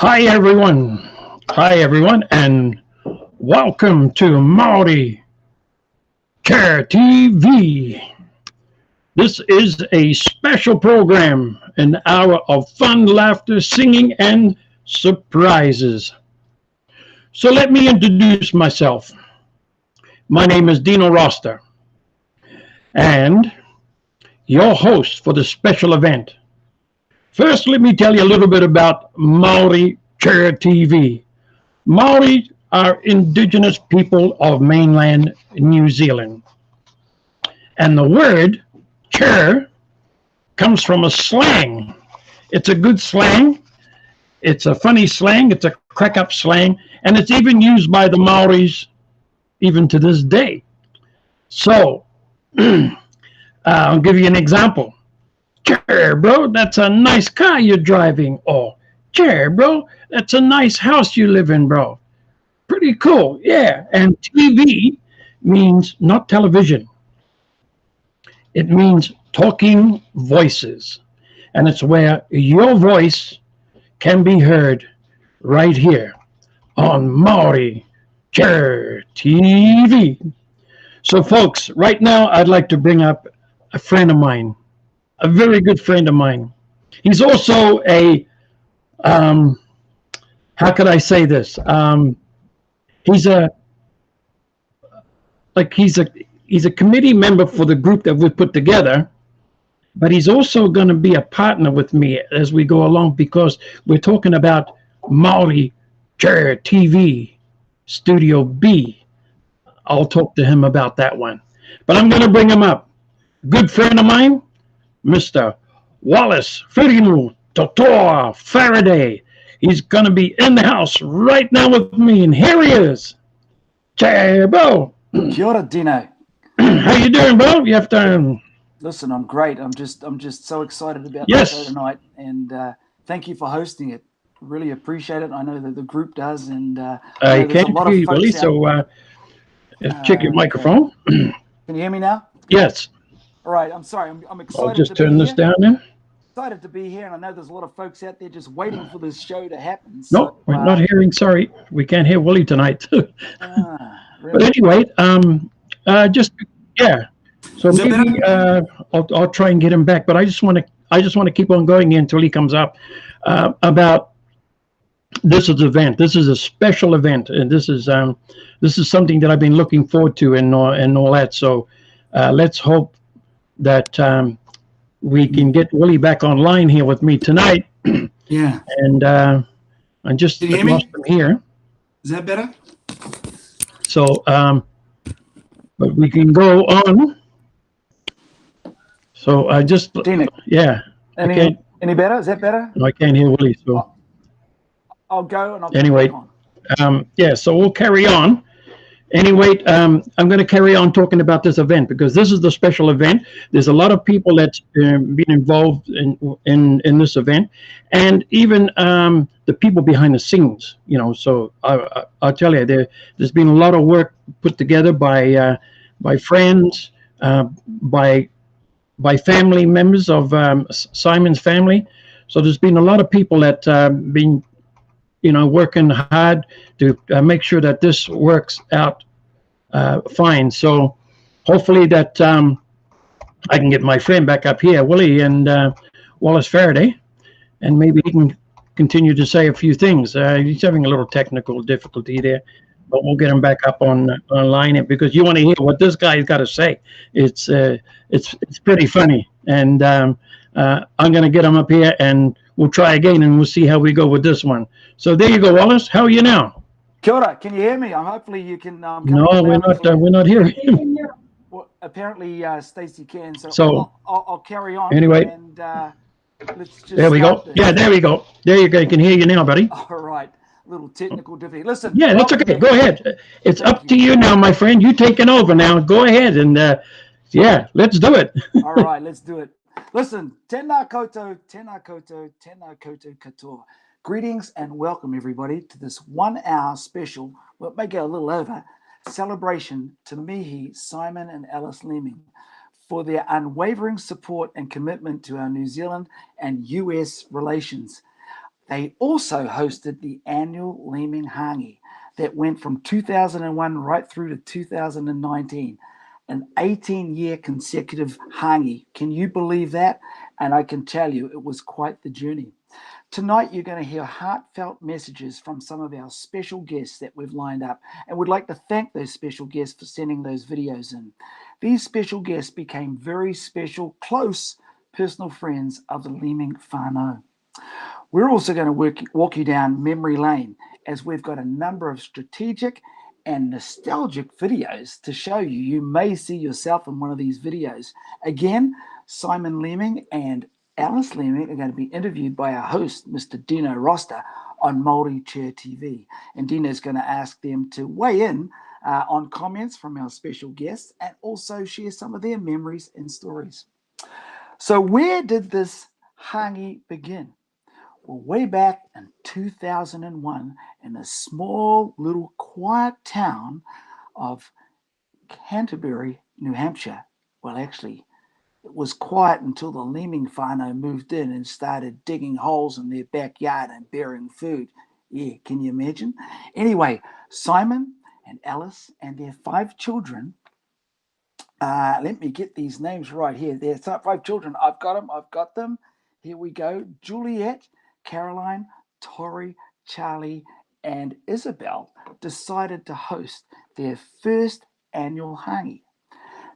Hi everyone. Hi everyone and welcome to Maori Care TV. This is a special program, an hour of fun, laughter, singing and surprises. So let me introduce myself. My name is Dino Roster and your host for the special event. First, let me tell you a little bit about Maori Care TV. Maori are indigenous people of mainland New Zealand. And the word chair comes from a slang. It's a good slang. It's a funny slang. It's a crack up slang. And it's even used by the Maoris even to this day. So I'll give you an example. Chair, bro, that's a nice car you're driving. Or chair, bro, that's a nice house you live in, bro. Pretty cool, yeah. And TV means not television. It means talking voices. And it's where your voice can be heard right here on Maori Chair TV. So, folks, right now I'd like to bring up a friend of mine, a very good friend of mine. He's also a, how could I say this? He's a like he's a committee member for the group that we put together, but he's also going to be a partner with me as we go along because we're talking about Maori Chair TV Studio B. I'll talk to him about that one, but I'm going to bring him up. Good friend of mine, Mr. Wallace Firinu Totoa Faraday. He's going to be in the house right now with me, and here he is. Chair, bro. Kia ora, Dino. How you doing, bro? You have to. Listen, I'm great. I'm just so excited about Yes. the show tonight, and thank you for hosting it. Really appreciate it. I know that the group does, and I can't hear you, Willie. So check your microphone. Can you hear me now? Yes. All right. I'm sorry. I'm excited. I'll just to turn be this here. down there. Excited to be here, and I know there's a lot of folks out there just waiting for this show to happen. No, So, we're not hearing. Sorry, we can't hear Willie tonight. But really? anyway, just yeah. So maybe I'll try and get him back. But I just want to keep on going here until he comes up. About this is event. This is a special event, and this is something that I've been looking forward to and all that. So let's hope that we can get Willie back online here with me tonight. Yeah. And I just lost him here. Is that better? So, but we can go on. So I just, Dino, yeah. any better? Is that better? No, I can't hear Willie. So I'll go and I'll anyway, come back on. yeah. So we'll carry on. Anyway, I'm going to carry on talking about this event because this is the special event. There's a lot of people that's been involved in this event, and even the people behind the scenes. You know, so I'll tell you, there's been a lot of work put together by friends, by family members of Simon's family. So there's been a lot of people that been working hard to make sure that this works out fine. So hopefully that I can get my friend back up here, Willie and Wallace Faraday, and maybe he can continue to say a few things. He's having a little technical difficulty there, but we'll get him back up online because you want to hear what this guy's got to say. It's pretty funny, and I'm going to get him up here and we'll try again and we'll see how we go with this one. So there you go, Wallace. How are you now? Kia ora. Can you hear me? Hopefully you can. No, we're not. We're not hearing you. Well, apparently Stacey can. So I'll carry on. Anyway, and let's just. There we go. Yeah, there we go. There you go. I can hear you now, buddy. All right. Little technical difficulty. Listen. Yeah, that's okay. Go ahead. It's up to you now, my friend. You taking over now. Go ahead and yeah, let's do it. All right, let's do it. Listen, tēnā koutou, tēnā koutou, tēnā koutou katoa. Greetings and welcome everybody to this 1 hour special, well, make it a little over, celebration to Mihi, Simon and Alice Leeming for their unwavering support and commitment to our New Zealand and US relations. They also hosted the annual Leming Hangi that went from 2001 right through to 2019, an 18-year consecutive Hangi. Can you believe that? And I can tell you it was quite the journey. Tonight, you're going to hear heartfelt messages from some of our special guests that we've lined up, and we'd like to thank those special guests for sending those videos in. These special guests became very special, close, personal friends of the Leming whānau. We're also going to walk you down memory lane, as we've got a number of strategic and nostalgic videos to show you. You may see yourself in one of these videos. Again, Simon Leming and Alice Leming are going to be interviewed by our host, Mr. Dino Rosta, on Māori Chair TV. And Dino's going to ask them to weigh in on comments from our special guests and also share some of their memories and stories. So where did this Hangi begin? Well, way back in 2001 in a small little quiet town of Canterbury, New Hampshire. Well, actually, it was quiet until the Leming whānau moved in and started digging holes in their backyard and burying food. Yeah, can you imagine? Anyway, Simon and Alice and their 5 children, let me get these names right here. There's 5 children. I've got them. Here we go. Juliet, Caroline, Tori, Charlie, and Isabel decided to host their first annual Hangi.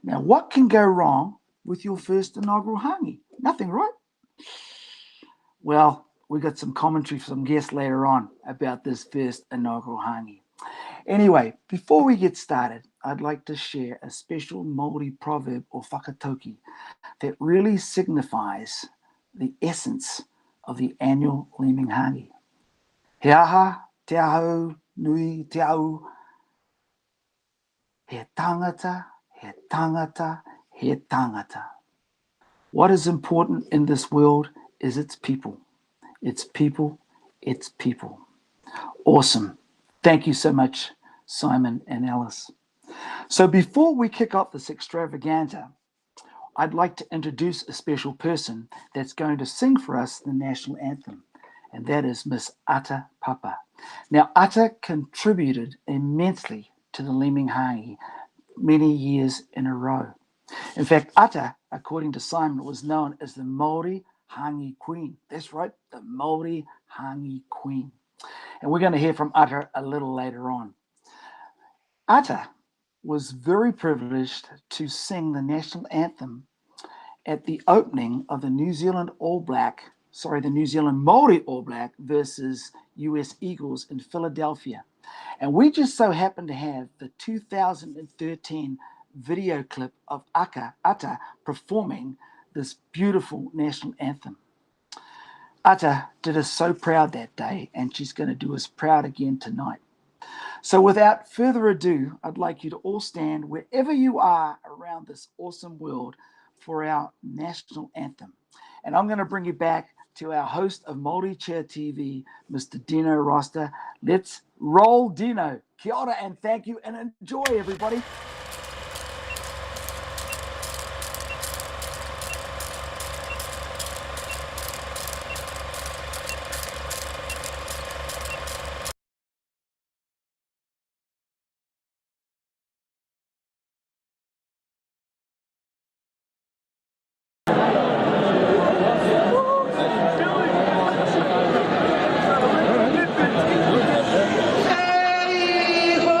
Now, what can go wrong with your first inaugural Hangi? Nothing, right? Well, we got some commentary from some guests later on about this first inaugural Hangi. Anyway, before we get started, I'd like to share a special Māori proverb or whakatauki that really signifies the essence of the annual Leming Hangi. He aha, te aho, nui te au. He tangata, he tangata, he tangata. What is important in this world is its people. It's people, it's people. Awesome. Thank you so much, Simon and Alice. So before we kick off this extravaganza, I'd like to introduce a special person that's going to sing for us the national anthem, and that is Miss Ata Papa. Now, Ata contributed immensely to the Leming Hangi many years in a row. In fact, Ata, according to Simon, was known as the Māori Hangi Queen. That's right, the Māori Hangi Queen. And we're going to hear from Ata a little later on. Ata was very privileged to sing the national anthem at the opening of the New Zealand Māori All Black versus US Eagles in Philadelphia. And we just so happened to have the 2013 video clip of Ata performing this beautiful national anthem. Ata did us so proud that day, and she's going to do us proud again tonight. So without further ado, I'd like you to all stand wherever you are around this awesome world for our national anthem. And I'm going to bring you back to our host of Māori Chair TV, Mr. Dino Rosta. Let's roll, Dino. Kia ora and thank you, and enjoy, everybody. Hey, ho,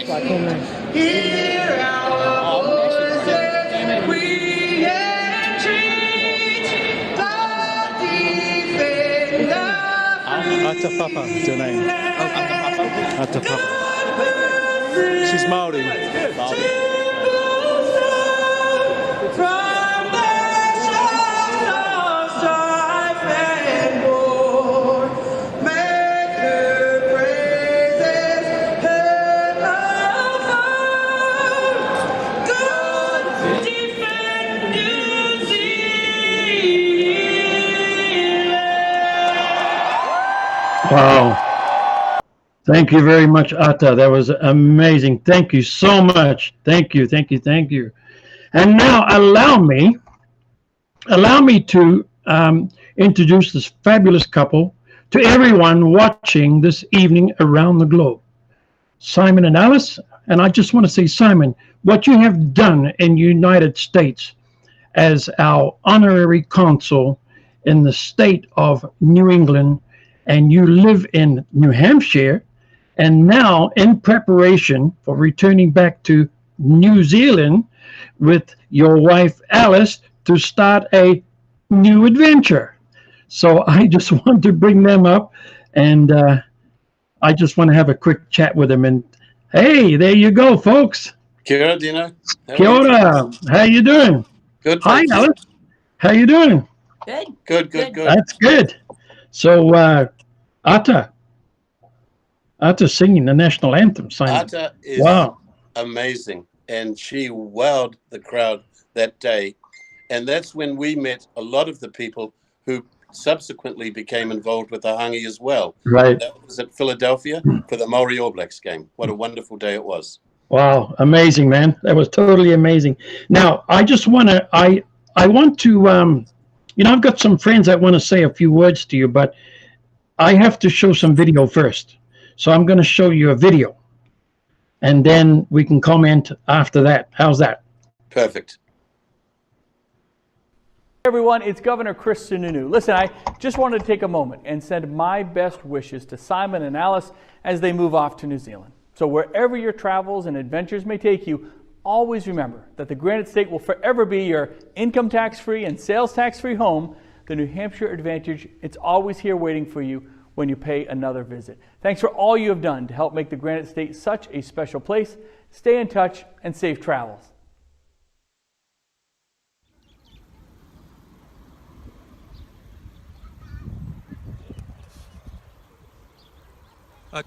Right. Ata Papa is her name. Ata Papa. She's Maori. Wow. Thank you very much, Atta. That was amazing. Thank you so much. Thank you, thank you, thank you. And now allow me to introduce this fabulous couple to everyone watching this evening around the globe. Simon and Alice, and I just want to say, Simon, what you have done in the United States as our honorary consul in the state of New England, and you live in New Hampshire, and now in preparation for returning back to New Zealand with your wife Alice to start a new adventure. So I just want to bring them up, and I just want to have a quick chat with them. And hey, there you go, folks. Kia ora, Dino. Kia ora. How you doing? Good. Hi, Alice. How you doing? Good. That's good. So, Atta singing the national anthem, Simon. Atta is amazing, and she wowed the crowd that day. And that's when we met a lot of the people who subsequently became involved with the Hangi as well. Right. That was at Philadelphia for the Maori All Blacks game. What a wonderful day it was. Wow, amazing, man. That was totally amazing. Now, I just want to, I want to, I've got some friends that want to say a few words to you, but I have to show some video first. So I'm going to show you a video, and then we can comment after that. How's that? Perfect. Everyone, it's Governor Chris Sununu. Listen, I just wanted to take a moment and send my best wishes to Simon and Alice as they move off to New Zealand. So wherever your travels and adventures may take you, always remember that the Granite State will forever be your income tax-free and sales tax-free home, the New Hampshire Advantage. It's always here waiting for you when you pay another visit. Thanks for all you have done to help make the Granite State such a special place. Stay in touch and safe travels.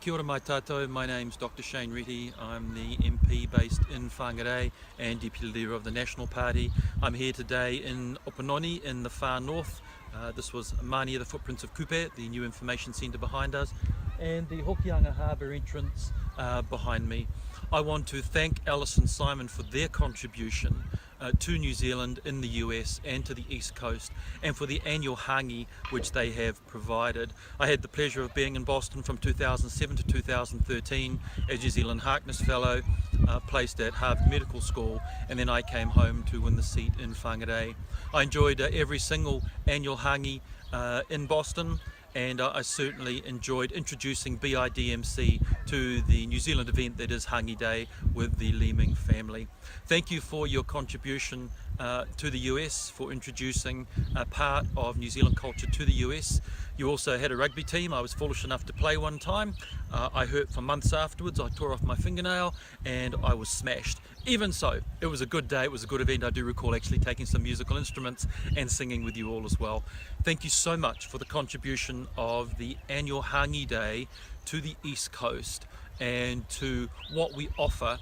Kia ora mai tātou, my name's Dr. Shane Retty. I'm the MP based in Whangarei and Deputy Leader of the National Party. I'm here today in Opononi in the far north. This was Mania, the Footprints of Kupe, the new information centre behind us, and the Hokianga Harbour entrance behind me. I want to thank Alice and Simon for their contribution to New Zealand, in the US and to the East Coast, and for the annual Hangi which they have provided. I had the pleasure of being in Boston from 2007 to 2013 as New Zealand Harkness Fellow, placed at Harvard Medical School, and then I came home to win the seat in Whangarei. I enjoyed every single annual Hangi in Boston, and I certainly enjoyed introducing BIDMC to the New Zealand event that is Hangi Day with the Leeming family. Thank you for your contribution to the US, for introducing a part of New Zealand culture to the US. You also had a rugby team. I was foolish enough to play one time. I hurt for months afterwards. I tore off my fingernail and I was smashed. Even so, it was a good day, it was a good event. I do recall actually taking some musical instruments and singing with you all as well. Thank you so much for the contribution of the annual Hangi Day to the East Coast and to what we offer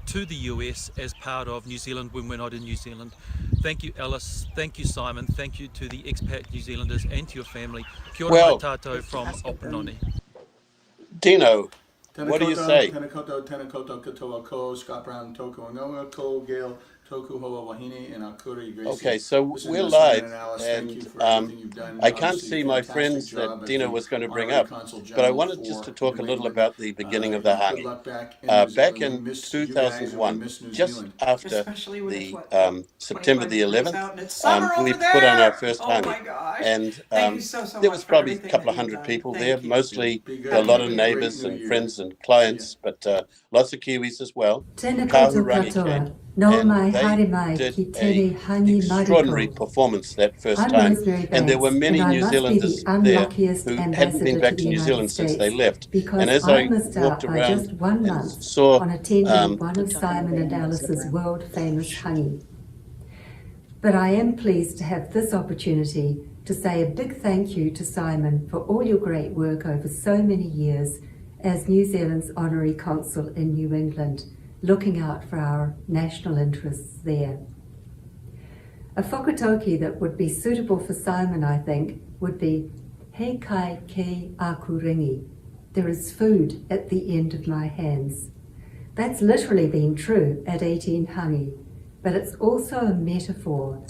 to the US as part of New Zealand when we're not in New Zealand. Thank you, Alice. Thank you, Simon. Thank you to the expat New Zealanders and to your family. Kia ora mai tātou from Opononi. Dino, what do you say? Tena koto katoa ko, Scott Brown, toko ingoa ko, Gail, Toku Hoa Wahine and Akuri Gracie. Okay, so This is we're Simon live, and Alice. Thank you and for everything you've done. I can't Obviously, see my fantastic friends job that as Dina the was going to bring Honorary up, Consul but I General wanted just to for talk a New little England. about the beginning of the Good Hangi. luck back in New Back Zealand. We in miss you guys and we 2001, miss New just Zealand. after Especially when it's the what, September 25 the degrees 11th, out and it's summer we over put on our there. first Oh Hangi. my gosh. And Thank you so there was much for probably a everything couple of that you've hundred done. people Thank there, you. mostly Be good. a lot of Have a great neighbors New and Year. friends and See clients, but lots of Kiwis as well. Tēnā Kahu koutou Rangi katoa, came, no and mai they haere mai did ki a tēnei hangi extraordinary mariko. performance that first I'm time. Rosemary And there were Banks, many and I New must be the Zealanders there unluckiest who hadn't ambassador been to back the to New United Zealand since they States, left. And because as I I missed walked out by around just 1 and month saw on attending one of Simon and Alice's world famous hangi. But I am pleased to have this opportunity to say a big thank you to Simon for all your great work over so many years as New Zealand's Honorary Consul in New England, looking out for our national interests there. A whakatauki that would be suitable for Simon, I think, would be He kai ke aku ringi. There is food at the end of my hands. That's literally been true at 18 Hangi, but it's also a metaphor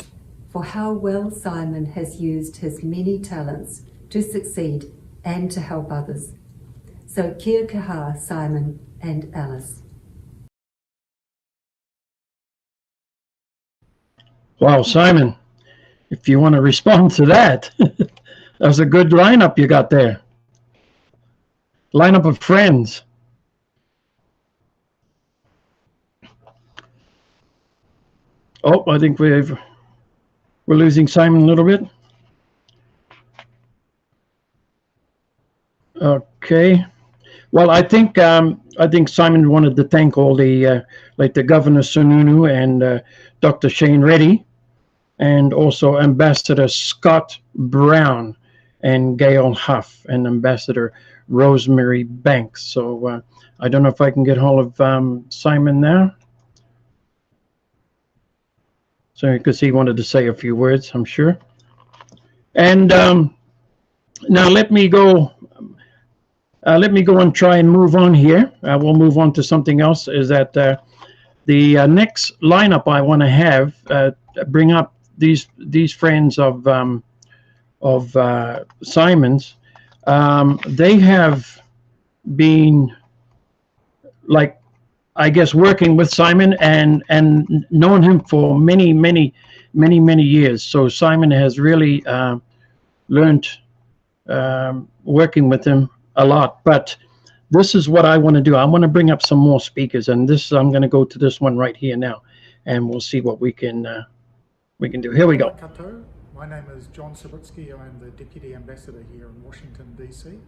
for how well Simon has used his many talents to succeed and to help others. So kia kaha, Simon and Alice. Wow, Simon, if you want to respond to that, that was a good lineup you got there. Lineup of friends. Oh, I think we're losing Simon a little bit. Okay. Well, I think Simon wanted to thank all the like the Governor Sununu and Dr. Shane Reddy, and also Ambassador Scott Brown and Gail Huff and Ambassador Rosemary Banks. So I don't know if I can get hold of Simon now. So because he wanted to say a few words, I'm sure. And now let me go and try and move on here. We'll move on to something else. Is that the next lineup I want to have bring up these friends of Simon's. They have been, like, I guess, working with Simon and known him for many years. So Simon has really learned working with him a lot. But this is what I want to do. I want to bring up some more speakers, and I'm going to go to this one right here now, and we'll see what we can do. Here we go. My name is John Sabitsky. I'm the Deputy Ambassador here in Washington, D.C.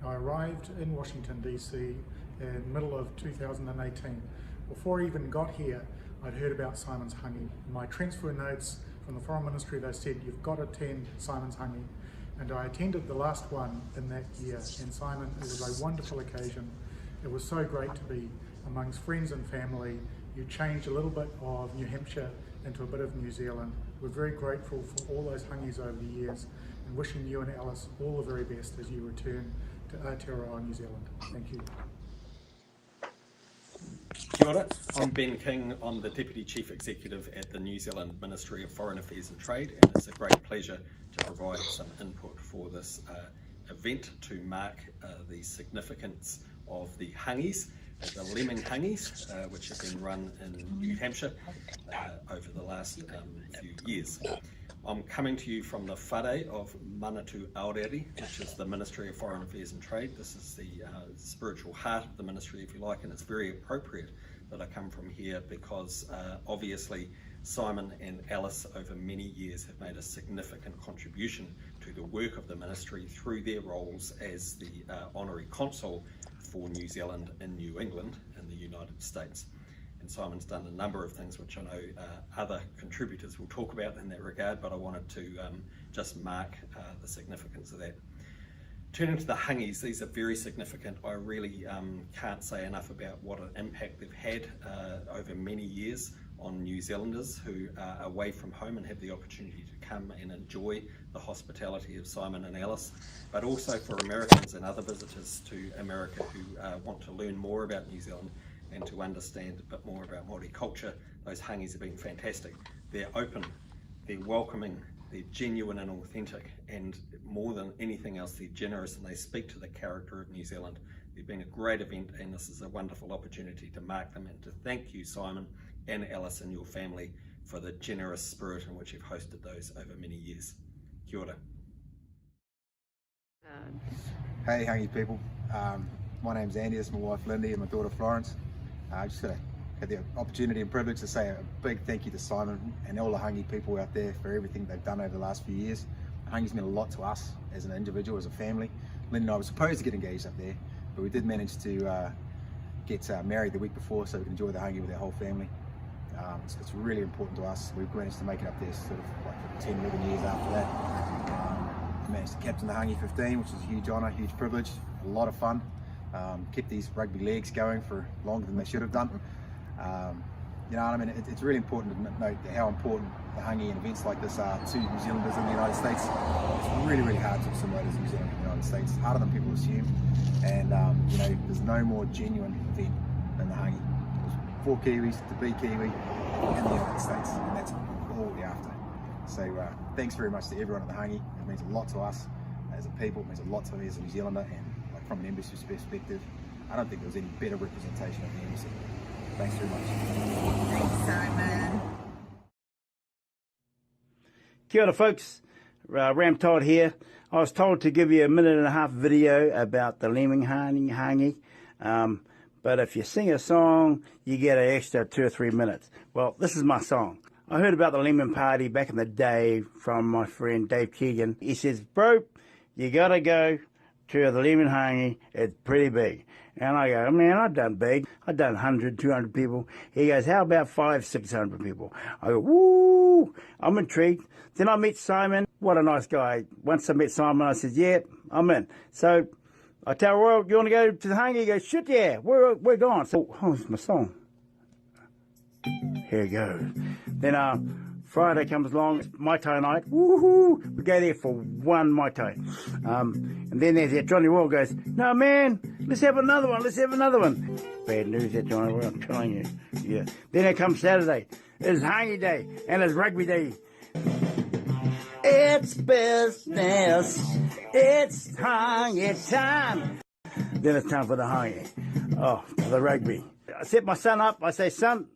I arrived in Washington, D.C. in the middle of 2018. Before I even got here, I'd heard about Simon's Hangi. In my transfer notes from the Foreign Ministry, they said, you've got to attend Simon's Hangi. And I attended the last one in that year. And Simon, it was a wonderful occasion. It was so great to be amongst friends and family. You changed a little bit of New Hampshire into a bit of New Zealand. We're very grateful for all those hangis over the years, and wishing you and Alice all the very best as you return to Aotearoa, New Zealand. Thank you. Kia ora, I'm Ben King. I'm the Deputy Chief Executive at the New Zealand Ministry of Foreign Affairs and Trade, and it's a great pleasure to provide some input for this event to mark the significance of the hangis, the lemming hangis, which have been run in New Hampshire over the last few years. I'm coming to you from the whare of Manatu Aorere, which is the Ministry of Foreign Affairs and Trade. This is the spiritual heart of the ministry, if you like, and it's very appropriate that I come from here because obviously Simon and Alice over many years have made a significant contribution to the work of the ministry through their roles as the Honorary Consul for New Zealand in New England in the United States. And Simon's done a number of things which I know other contributors will talk about in that regard, but I wanted to just mark the significance of that. Turning to the hangis, these are very significant. I really can't say enough about what an impact they've had over many years on New Zealanders who are away from home and have the opportunity to come and enjoy the hospitality of Simon and Alice, but also for Americans and other visitors to America who want to learn more about New Zealand and to understand a bit more about Māori culture. Those hangis have been fantastic. They're open, they're welcoming, they're genuine and authentic, and more than anything else, they're generous and they speak to the character of New Zealand. They've been a great event, and this is a wonderful opportunity to mark them and to thank you, Simon and Alice and your family, for the generous spirit in which you've hosted those over many years. Kia ora. Hey Hangi people, my name's Andy, this is my wife Lindy and my daughter Florence. I just had the opportunity and privilege to say a big thank you to Simon and all the Hangi people out there for everything they've done over the last few years. Hangi's meant a lot to us as an individual, as a family. Lindy and I were supposed to get engaged up there, but we did manage to get married the week before so we can enjoy the Hangi with our whole family. It's really important to us. We've managed to make it up there sort of like 10, 11 years after that. Managed to captain the Hangi 15, which is a huge honour, huge privilege, a lot of fun. Kept these rugby leagues going for longer than they should have done. You know what I mean? It's really important to note how important the Hangi and events like this are to New Zealanders in the United States. It's really, really hard to assimilate as a New Zealander in the United States. It's harder than people assume. And you know, there's no more genuine event than the Hangi. For Kiwis to be Kiwi in the United States, and that's all we're after. So thanks very much to everyone at the Hangi. It means a lot to us as a people, it means a lot to me as a New Zealander, and like from an embassy's perspective, I don't think there was any better representation of the embassy. Thanks very much. Thanks, Simon. Kia ora folks, Ram Todd here. I was told to give you a 1.5-minute video about the Leming Hangi. But if you sing a song, you get an extra 2 or 3 minutes. Well, this is my song. I heard about the Leming Party back in the day from my friend Dave Keegan. He says, bro, you got to go to the Leming Hangi. It's pretty big. And I go, man, I've done big. I've done 100, 200 people. He goes, how about 500, 600 people? I go, woo, I'm intrigued. Then I meet Simon. What a nice guy. Once I met Simon, I said, yeah, I'm in. So I tell Royal, you want to go to the Hangi? He goes, shit, yeah, we're gone. So, oh, it's my song. Here it goes. Then Friday comes along, it's Mai Tai night. Woohoo! We go there for one Mai Tai. And then there's that Johnny Royal goes, no, man, let's have another one, let's have another one. Bad news, that Johnny Royal, I'm telling you. Yeah. Then it comes Saturday. It's Hangi day, and it's rugby day. It's business. It's Hangi time. Then it's time for the Hangi. Oh, for the rugby. I set my son up. I say, son,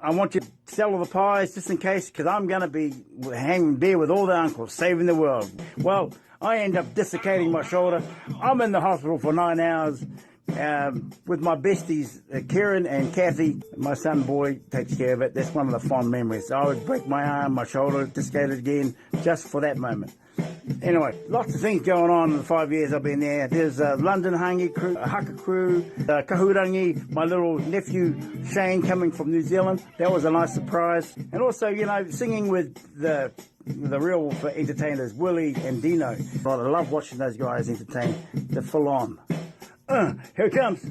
I want you to sell all the pies just in case, because I'm going to be hanging there with all the uncles, saving the world. Well, I end up dislocating my shoulder. I'm in the hospital for 9 hours with my besties, Kieran and Kathy. My son boy takes care of it. That's one of the fond memories. I would break my arm, my shoulder, dislocate it again, just for that moment. Anyway, lots of things going on in the 5 years I've been there. There's a London Hangi crew, a Haka crew, Kahurangi, my little nephew Shane coming from New Zealand. That was a nice surprise. And also, you know, singing with the real entertainers, Willie and Dino. I love watching those guys entertain. They're full on. Here it comes.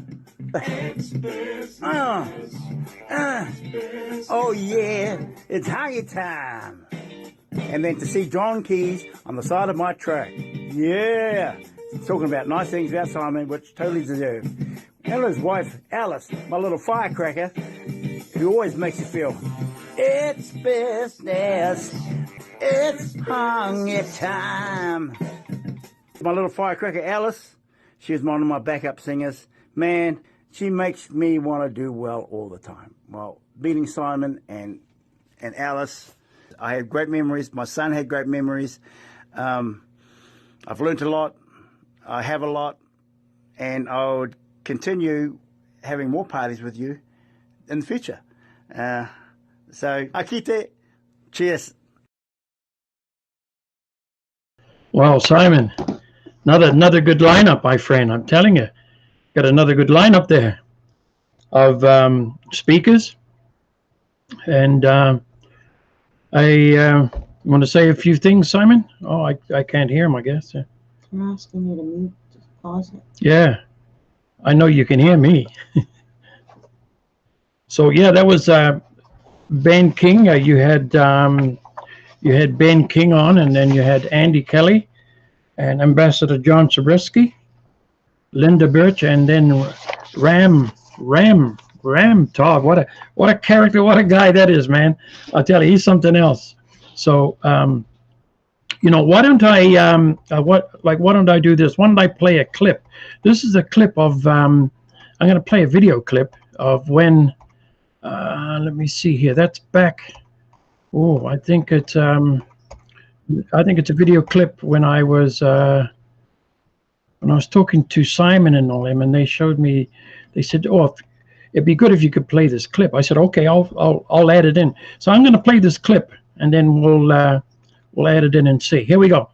Oh yeah, it's Hangi time. And then to see John Keys on the side of my track. Yeah. Talking about nice things about Simon, which totally deserved. And his wife, Alice, my little firecracker, who always makes you feel, it's business. It's Hangi time. My little firecracker, Alice, she was one of my backup singers. Man, she makes me want to do well all the time. Well, meeting Simon and Alice, I had great memories. My son had great memories. I've learned a lot. I have a lot. And I would continue having more parties with you in the future. So, akite. Cheers. Well, Simon, another good lineup, my friend. I'm telling you, got another good lineup there of speakers. And I want to say a few things, Simon. Oh, I can't hear him, I guess. I'm asking you to mute, just pause it. Yeah, I know you can hear me. So yeah, that was Ben King. You had Ben King on, and then you had Andy Kelly and Ambassador John Zabriskie, Linda Birch, and then Ram Ram Todd, what a character, what a guy that is, man. I'll tell you, he's something else. So, why don't why don't I do this? Why don't I play a clip? This is a clip of, I'm going to play a video clip of when, let me see here. That's back. Oh, I think it's a video clip when I was talking to Simon and all them, and they showed me. They said, "Oh, it'd be good if you could play this clip." I said, "Okay, I'll add it in." So I'm going to play this clip, and then we'll add it in and see. Here we go.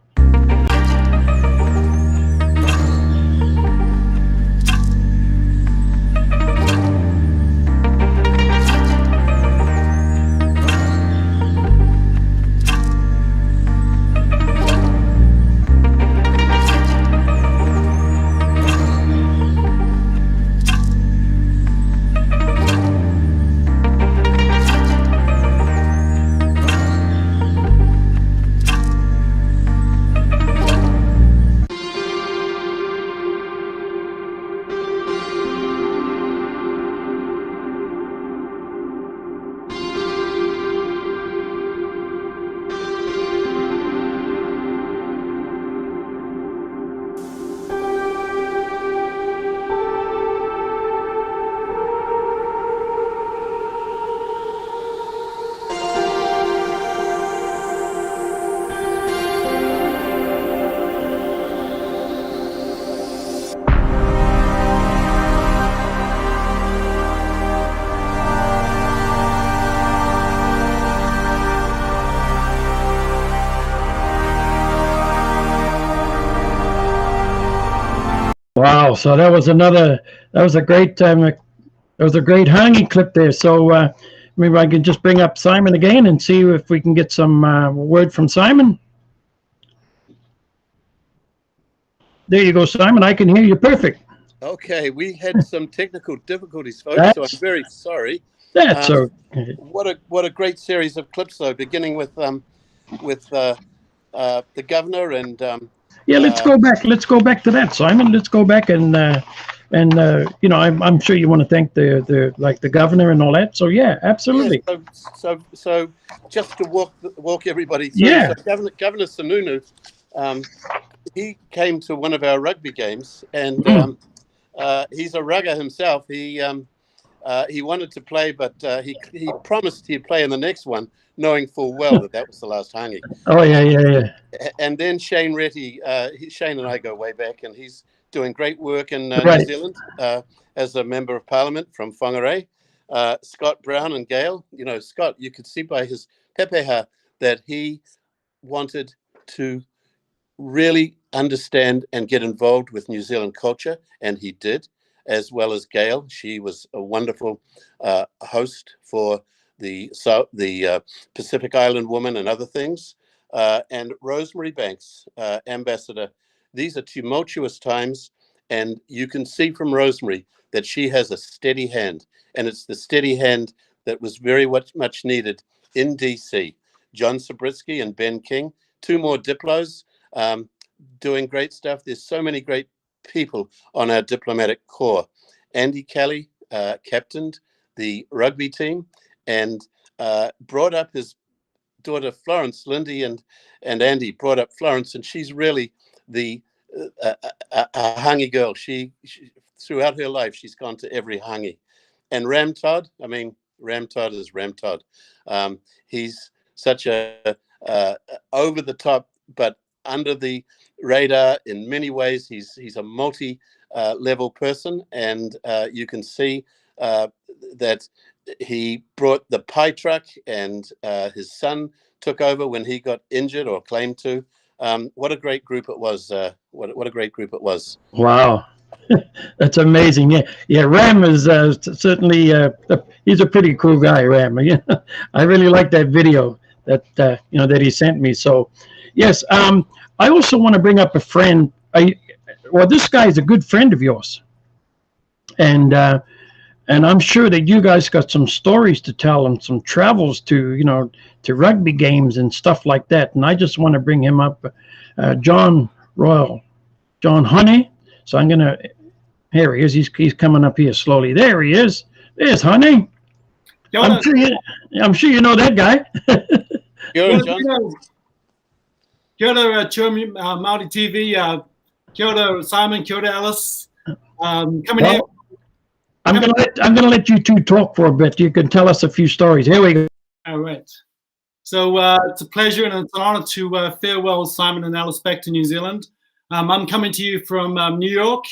Wow! So that was a great hangi clip there. So maybe I can just bring up Simon again and see if we can get some word from Simon. There you go, Simon. I can hear you perfect. Okay, we had some technical difficulties, folks, so I'm very sorry. That's okay. What a great series of clips, though, beginning with the governor and. Yeah, let's go back. Let's go back to that, Simon. Let's go back and I'm sure you want to thank the governor and all that. So yeah, absolutely. Yeah, so just to walk everybody through. Yeah. So Governor Sununu, he came to one of our rugby games, and he's a rugger himself. He wanted to play, but he promised he'd play in the next one, knowing full well that was the last hangi. Oh yeah. And then Shane Retty, Shane and I go way back, and he's doing great work in Right. New Zealand as a member of Parliament from Whangarei. Scott Brown and Gail, Scott, you could see by his pepeha that he wanted to really understand and get involved with New Zealand culture, and he did, as well as Gail. She was a wonderful host for the Pacific Island Woman and other things. And Rosemary Banks, ambassador. These are tumultuous times, and you can see from Rosemary that she has a steady hand, and it's the steady hand that was very much needed in DC. John Subritsky and Ben King, two more Diplos, doing great stuff. There's so many great people on our diplomatic corps. Andy Kelly captained the rugby team and brought up his daughter Florence. Lindy and Andy brought up Florence, and she's really the hangi girl. She throughout her life, she's gone to every hangi. And Ram Todd is Ram Todd. He's such a over the top, but under the radar in many ways. He's a multi level person, and you can see that he brought the pie truck, and his son took over when he got injured or claimed to. What a great group it was. What a great group it was. Wow. That's amazing. Yeah. Ram is certainly he's a pretty cool guy, Ram. I really like that video that that he sent me. So, yes. I also want to bring up a friend. This guy is a good friend of yours, and I'm sure that you guys got some stories to tell and some travels to rugby games and stuff like that. And I just want to bring him up, John Honey. So I'm gonna. Here he is. He's coming up here slowly. There he is. There's Honey. Kia ora. I'm sure you know that guy. Kia ora, John. Kia ora, Māori TV. Kia ora, Simon. Kia ora, Alice. Coming here. I'm gonna let you two talk for a bit. You can tell us a few stories. Here we go. All right. So it's a pleasure and it's an honor to farewell Simon and Alice back to New Zealand. I'm coming to you from New York,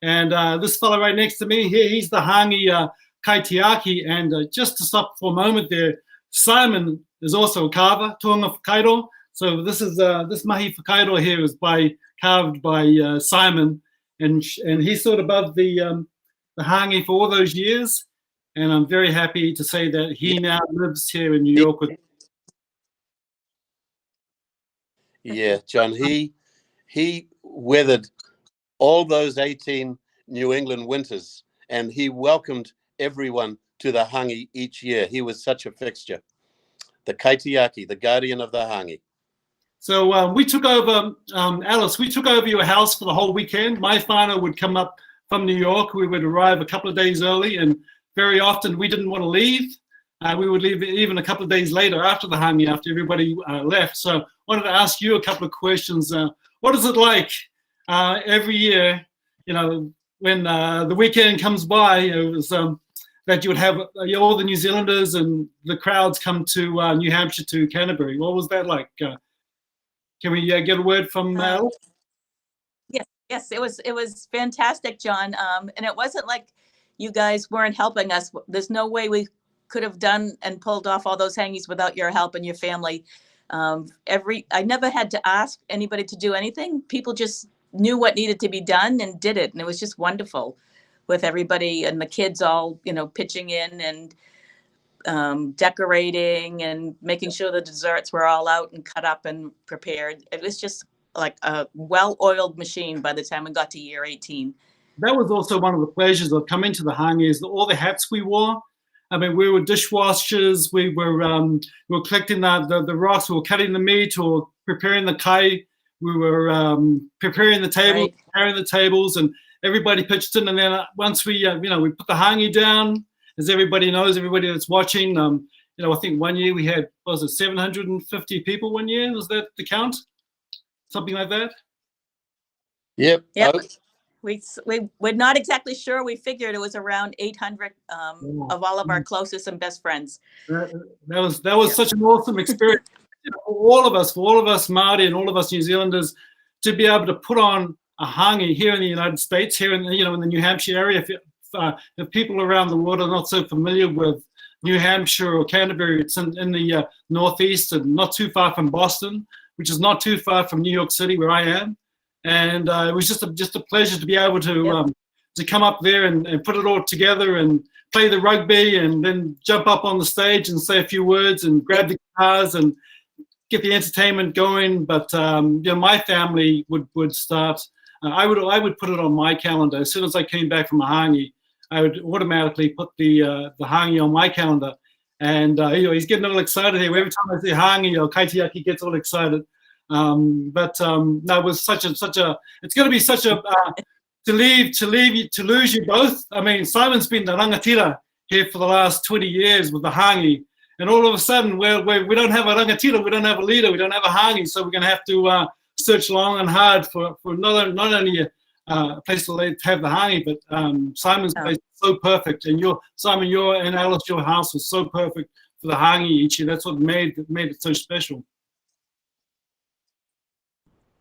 and this fellow right next to me here, he's the Hangi Kaitiaki. And just to stop for a moment there, Simon is also a carver, Tuanga Whakairo. So this is this mahi whakairo here is carved by Simon, and he stood above the Hangi for all those years. And I'm very happy to say that he now lives here in New York with. Yeah, John, he weathered all those 18 New England winters, and he welcomed everyone to the Hangi each year. He was such a fixture. The Kaitiaki, the guardian of the Hangi. So we took over, Alice, we took over your house for the whole weekend. My whānau would come up from New York. We would arrive a couple of days early, and very often we didn't want to leave. We would leave even a couple of days later after the Hangi, after everybody left. So I wanted to ask you a couple of questions. What is it like every year, you know, when the weekend comes by, it was, that you would have all the New Zealanders and the crowds come to New Hampshire, to Canterbury. What was that like? Can we get a word from Al? Yes, it was fantastic, John. And it wasn't like you guys weren't helping us. There's no way we could have done and pulled off all those hangings without your help and your family. I never had to ask anybody to do anything. People just knew what needed to be done and did it. And it was just wonderful with everybody and the kids all, you know, pitching in and decorating and making sure the desserts were all out and cut up and prepared. It was just like a well-oiled machine by the time we got to year 18. That was also one of the pleasures of coming to the Hangi, is all the hats we wore. I mean, we were dishwashers, we were collecting the rocks, we were cutting the meat or preparing the kai, we were preparing the table, preparing the tables, and everybody pitched in. And then once we, we put the Hangi down, as everybody knows, everybody that's watching, I think one year we had, 750 people one year? Was that the count? Something like that? Yep. We're not exactly sure. We figured it was around 800 of all of our closest and best friends. That was such an awesome experience. For all of us Māori and all of us New Zealanders, to be able to put on a Hangi here in the United States, here in the New Hampshire area. If people around the world are not so familiar with New Hampshire or Canterbury, it's in the northeast and not too far from Boston, which is not too far from New York City, where I am. And it was just a pleasure to be able to come up there and put it all together and play the rugby and then jump up on the stage and say a few words and grab the guitars and get the entertainment going. But my family would start. I would put it on my calendar as soon as I came back from a Hangi. I would automatically put the Hangi on my calendar. And he's getting all excited here. Every time I say Hangi or Kaitiaki, gets all excited. But it was such a it's going to be such a to lose you both. I mean, Simon's been the rangatira here for the last 20 years with the Hangi, and all of a sudden we don't have a rangatira, we don't have a leader, we don't have a Hangi, so we're going to have to search long and hard for not only a place to have the Hangi, but Simon's place is so perfect, and Simon, and Alice, your house was so perfect for the Hangi each year. That's what made it so special.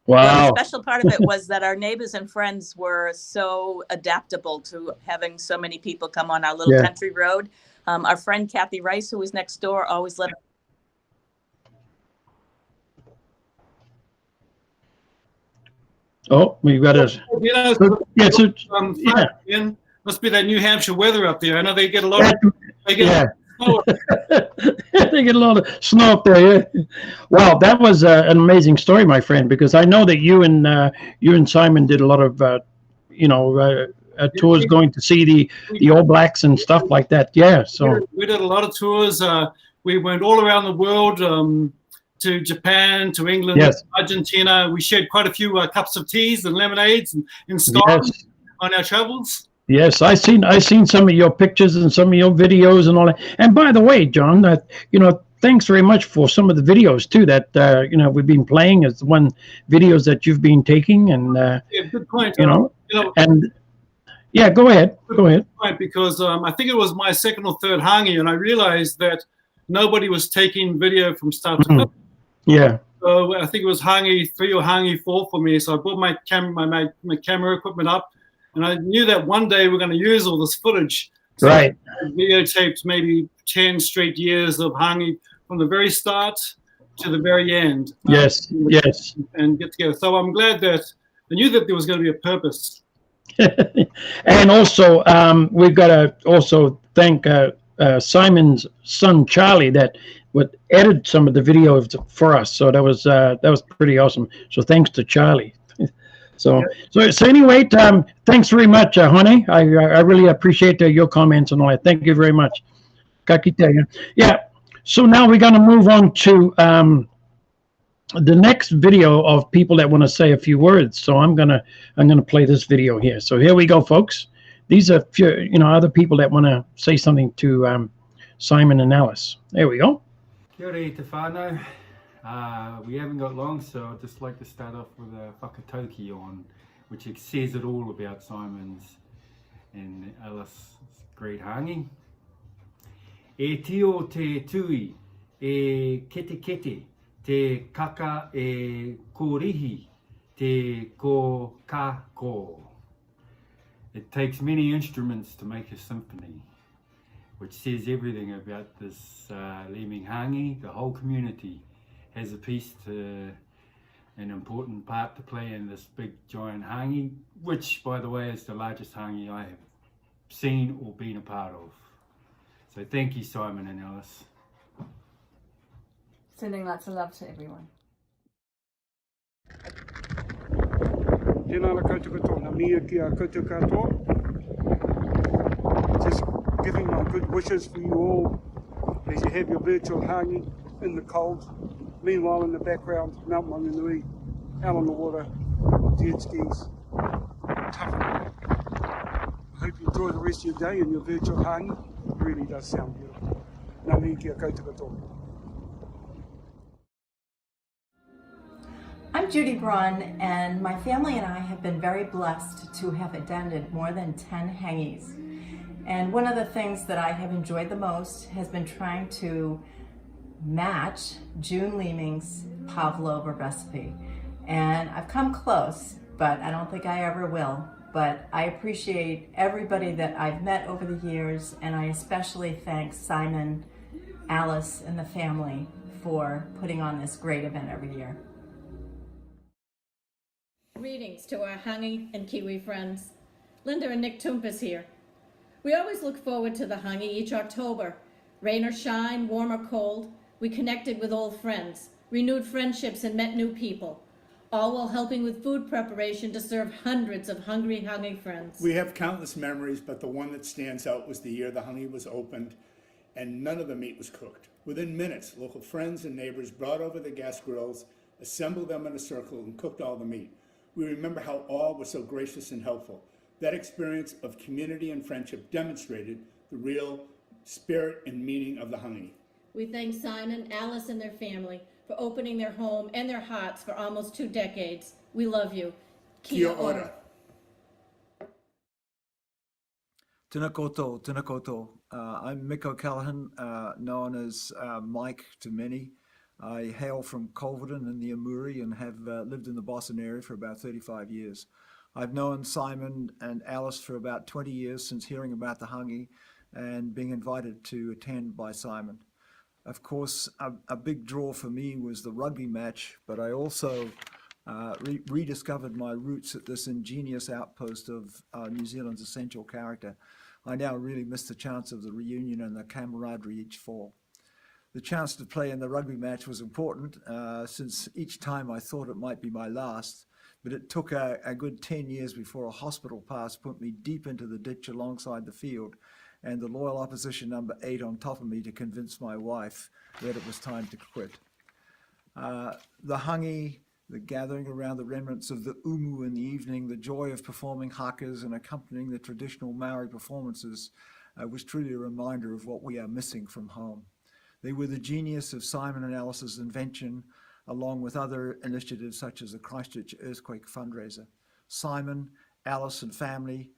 Wow. Well, the special part of it was that our neighbors and friends were so adaptable to having so many people come on our little country road. Our friend Kathy Rice, who was next door, always let Oh, we've got us. Must be that New Hampshire weather up there. I know they get a lot of snow. They get a lot of snow up there. Yeah. Wow, that was an amazing story, my friend. Because I know that you and Simon did a lot of tours going to see the All Blacks and stuff like that. Yeah, so we did a lot of tours. We went all around the world, to Japan, to England, Argentina. We shared quite a few cups of teas and lemonades in Scotland on our travels. Yes, I seen some of your pictures and some of your videos and all that. And by the way, John, that thanks very much for some of the videos too that we've been playing as one videos that you've been taking and Yeah, good point. and yeah, go ahead. Right, because I think it was my second or third hangi, and I realized that nobody was taking video from start to finish. Yeah. So I think it was hangi 3 or hangi 4 for me. So I brought my camera equipment up, and I knew that one day we're going to use all this footage. So Right. I videotaped maybe 10 straight years of hangi from the very start to the very end. Yes. Yes. And get together. So I'm glad that I knew that there was going to be a purpose. And also, we've got to also thank Simon's son Charlie that would edit some of the videos for us. So that was pretty awesome. So thanks to Charlie. So anyway, thanks very much, honey. I really appreciate your comments and all that. Thank you very much. Yeah. So now we're going to move on to the next video of people that want to say a few words. So I'm gonna play this video here. So here we go, folks. These are few, other people that want to say something to Simon and Alice. There we go. Kia ora te whānau. We haven't got long, so I'd just like to start off with a whakatauki on, which says it all about Simon's and Alice's great hangi. E tio te tui, e kete kete, te kaka e kōrihi, te ko ka ko. It takes many instruments to make a symphony, which says everything about this Leming hangi. The whole community has a piece an important part to play in this big giant hangi, which, by the way, is the largest hangi I have seen or been a part of. So thank you, Simon and Alice. Sending lots of love to everyone. Tēnā ra koutou katoa, nā mia ki a koutou katoa. Just giving my good wishes for you all as you have your virtual hangi in the cold. Meanwhile, in the background, Mount Manganui, out on the water, jet skis, tough. I hope you enjoy the rest of your day in your virtual hangi. It really does sound beautiful. Nā mia ki a koutou katoa. I'm Judy Braun, and my family and I have been very blessed to have attended more than 10 hangis. And one of the things that I have enjoyed the most has been trying to match June Leeming's pavlova recipe. And I've come close, but I don't think I ever will. But I appreciate everybody that I've met over the years, and I especially thank Simon, Alice, and the family for putting on this great event every year. Greetings to our Hangi and Kiwi friends. Linda and Nick Toompas here. We always look forward to the Hangi each October. Rain or shine, warm or cold, we connected with old friends, renewed friendships and met new people, all while helping with food preparation to serve hundreds of hungry Hangi friends. We have countless memories, but the one that stands out was the year the Hangi was opened and none of the meat was cooked. Within minutes, local friends and neighbors brought over the gas grills, assembled them in a circle, and cooked all the meat. We remember how all were so gracious and helpful. That experience of community and friendship demonstrated the real spirit and meaning of the Hangi. We thank Simon, Alice, and their family for opening their home and their hearts for almost 2 decades. We love you. Kia ora. Tēnā koutou, tēnā koutou. I'm Mick O'Callaghan, known as Mike to many. I hail from Culverden in the Amuri and have lived in the Boston area for about 35 years. I've known Simon and Alice for about 20 years since hearing about the Hangi and being invited to attend by Simon. Of course, a big draw for me was the rugby match, but I also rediscovered my roots at this ingenious outpost of New Zealand's essential character. I now really miss the chance of the reunion and the camaraderie each fall. The chance to play in the rugby match was important since each time I thought it might be my last, but it took a good 10 years before a hospital pass put me deep into the ditch alongside the field and the loyal opposition number 8 on top of me to convince my wife that it was time to quit. The Hangi the gathering around the remnants of the umu in the evening, the joy of performing hakas and accompanying the traditional Maori performances was truly a reminder of what we are missing from home. They were the genius of Simon and Alice's invention, along with other initiatives such as the Christchurch Earthquake Fundraiser. Simon, Alice and family,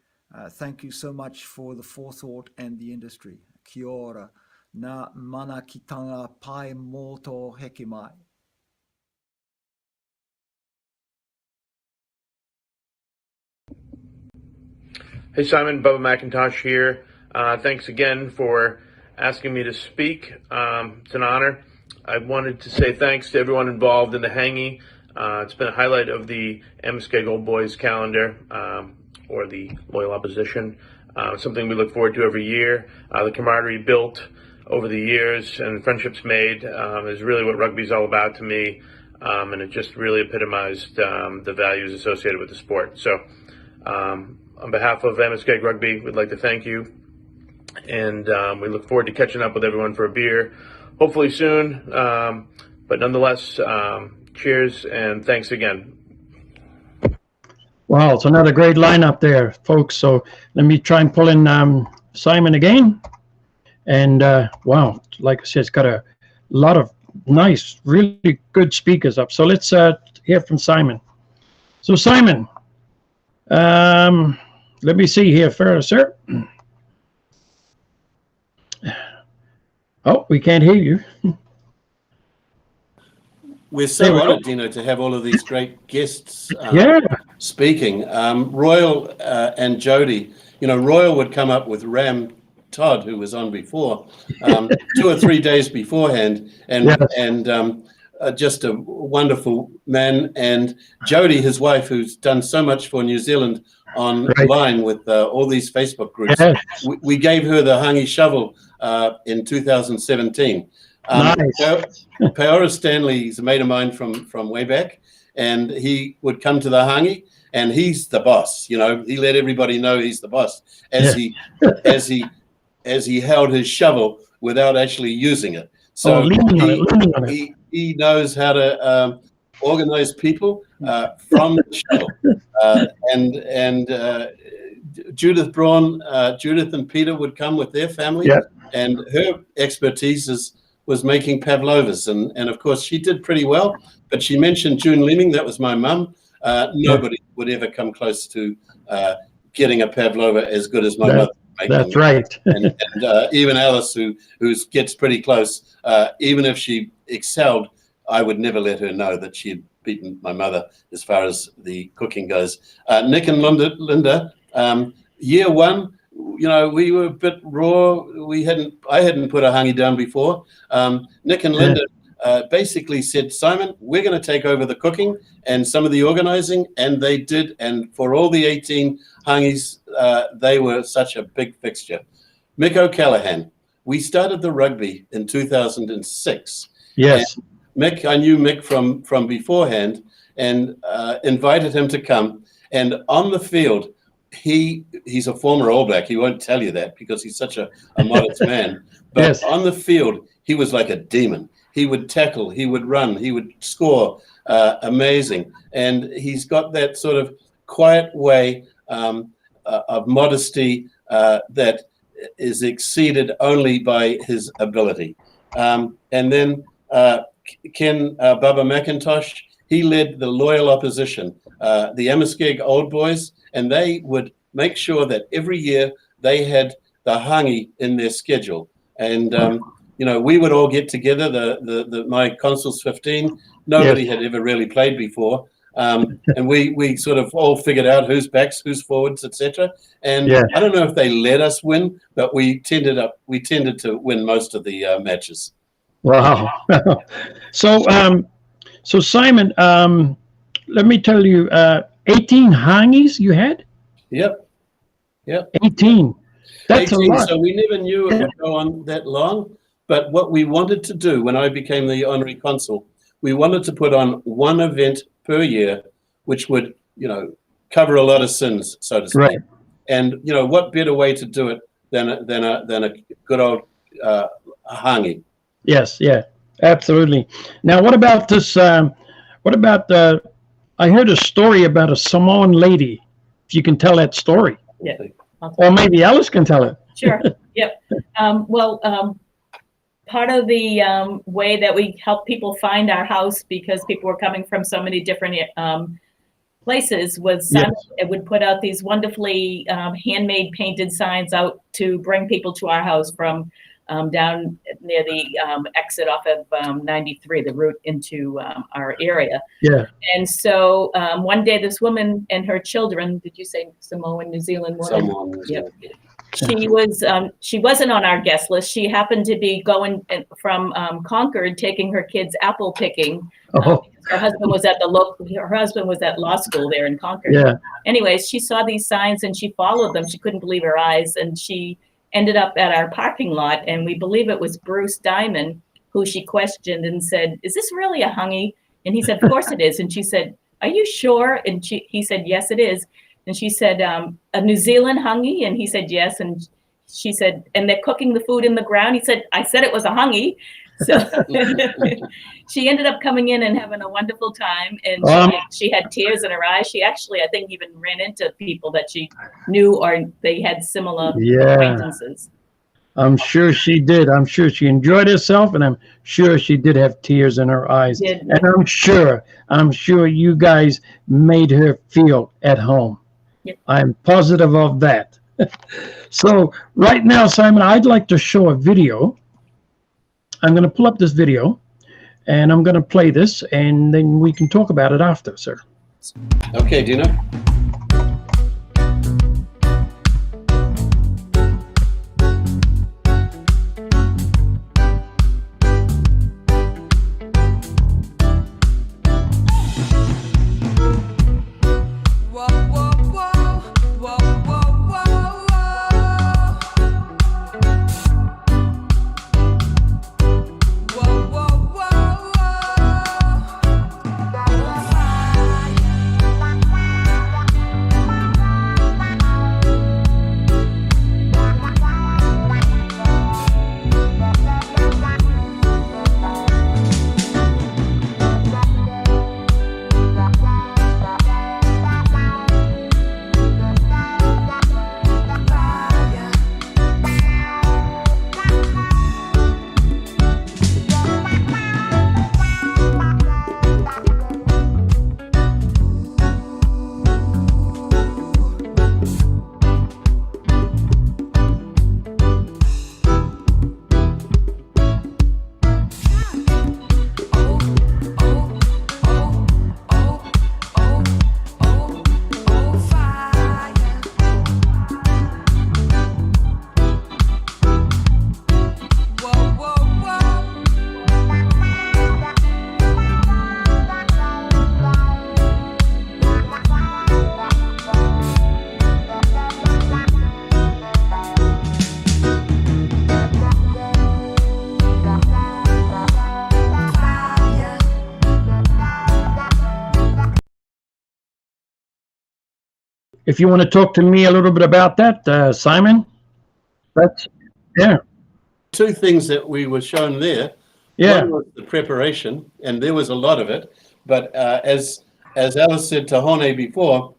thank you so much for the forethought and the industry. Kia ora, nā manakitanga pai mō tō heke mai. Hey Simon, Bubba McIntosh here. Thanks again for asking me to speak. It's an honor. I wanted to say thanks to everyone involved in the Hangi. It's been a highlight of the Amoskeag Old Boys calendar, or the Loyal Opposition. Something we look forward to every year. The camaraderie built over the years and friendships made is really what rugby's all about to me, and it just really epitomized the values associated with the sport. So on behalf of Amoskeag Rugby, we'd like to thank you, and we look forward to catching up with everyone for a beer, hopefully soon, but nonetheless, cheers and thanks again. Wow, it's another great lineup there, folks. So let me try and pull in Simon again. And wow, like I said, it's got a lot of nice, really good speakers up. So let's hear from Simon. So Simon, let me see here first, sir. Oh, we can't hear you. We're so honored, Dino, to have all of these great guests speaking. Royal and Jody, you know, Royal would come up with Ram Todd, who was on before, 2 or 3 days beforehand, and just a wonderful man. And Jody, his wife, who's done so much for New Zealand online with all these Facebook groups. We gave her the Hangi shovel in 2017. Nice. Peora Stanley, he's a mate of mine from way back, and he would come to the Hangi, and he's the boss. You know, he let everybody know he's the boss as he held his shovel without actually using it. So he knows how to organize people from the shovel. And Judith Braun, Judith and Peter would come with their family, and her expertise was making pavlovas, and of course she did pretty well, but she mentioned June Leeming, that was my mum. Nobody would ever come close to getting a pavlova as good as my mother. That's right. and even Alice, who gets pretty close, even if she excelled, I would never let her know that she had beaten my mother as far as the cooking goes. Nick and Linda, year one, you know, we were a bit raw. I hadn't put a Hangi down before. Nick and Linda basically said, Simon, we're going to take over the cooking and some of the organizing, and they did. And for all the 18 Hangis, they were such a big fixture. Mick O'Callaghan, we started the rugby in 2006. Yes. And Mick, I knew Mick from beforehand, and invited him to come. And on the field, he's a former All Black. He won't tell you that because he's such a modest man. But on the field, he was like a demon. He would tackle, he would run, he would score. Amazing. And he's got that sort of quiet way of modesty that is exceeded only by his ability. And then Ken Bubba McIntosh, he led the Loyal Opposition, the Amoskeag Old Boys, and they would make sure that every year they had the Hangi in their schedule. And you know, we would all get together. My Consuls 15, nobody had ever really played before, and we sort of all figured out who's backs, who's forwards, etc. And I don't know if they let us win, but we tended to win most of the matches. Wow. So Simon, let me tell you, 18 Hangis you had? Yep. 18. That's 18, a lot. so we never knew it would go on that long. But what we wanted to do when I became the honorary consul, we wanted to put on one event per year, which would, you know, cover a lot of sins, so to speak. Right. And you know, what better way to do it than a good old Hangi? Yes, absolutely. Now, what about this? What about I heard a story about a Samoan lady. If you can tell that story, Yeah. or maybe Alice can tell it. Sure. Yep. Part of the way that we help people find our house, because people were coming from so many different places, was it would put out these wonderfully handmade painted signs out to bring people to our house from down near the exit off of 93, the route into our area. Yeah. And so one day this woman and her children, did you say Samoan, New Zealand woman? Samoan, New Zealand. Yep. She wasn't on our guest list. She happened to be going from Concord, taking her kids apple picking. Oh. Her husband was at law school there in Concord. Yeah. Anyways, she saw these signs and she followed them. She couldn't believe her eyes, and she ended up at our parking lot. And we believe it was Bruce Diamond who she questioned and said, "Is this really a hungy?" And he said, "Of course it is." And she said, "Are you sure?" And he said, "Yes, it is." And she said, "A New Zealand hungy?" And he said, "Yes." And she said, "And they're cooking the food in the ground?" He said, "I said it was a hungy." So she ended up coming in and having a wonderful time. And she had tears in her eyes. She actually, I think, even ran into people that she knew or they had similar acquaintances. I'm sure she did. I'm sure she enjoyed herself, and I'm sure she did have tears in her eyes. And I'm sure you guys made her feel at home. Yep. I'm positive of that. So right now, Simon, I'd like to show a video. I'm going to pull up this video, and I'm going to play this, and then we can talk about it after, sir. Okay, Dino. If you want to talk to me a little bit about that, Simon, yeah. Two things that we were shown there. Yeah. One was the preparation, and there was a lot of it. But as Alice said to Hone before,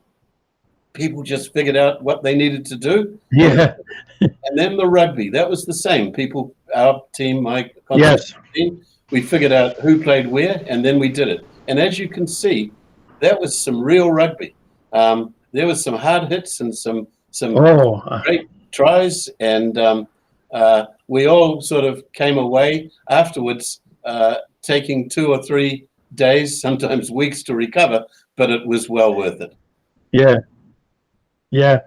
people just figured out what they needed to do. Yeah. And then the rugby, that was the same. People, our team, my Yes. team, we figured out who played where, and then we did it. And as you can see, that was some real rugby. There was some hard hits and some great tries, and we all sort of came away afterwards taking 2 or 3 days, sometimes weeks to recover, but it was well worth it. Yeah,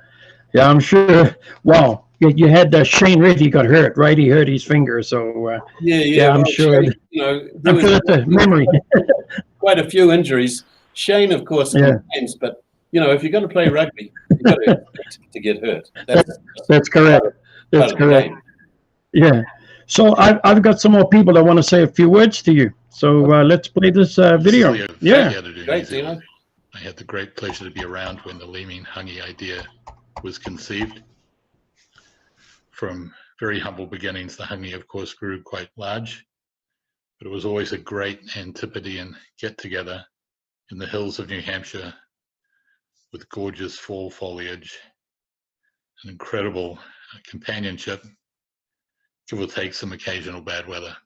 I'm sure. Wow, you had Shane Ritty got hurt, right? He hurt his finger, so yeah. I'm Well, sure. Shane, there I'm was sure that's a memory. quite a few injuries. Shane, of course, complains, but if you're going to play rugby, you've got to get hurt. That's correct. That's correct. Yeah. So I've got some more people that want to say a few words to you. So let's play this video. Yeah. Great, Dino. I had the great pleasure to be around when the Leeming Hungy idea was conceived. From very humble beginnings, the Hungy, of course, grew quite large, but it was always a great Antipodean get-together in the hills of New Hampshire with gorgeous fall foliage, an incredible companionship, give or take some occasional bad weather.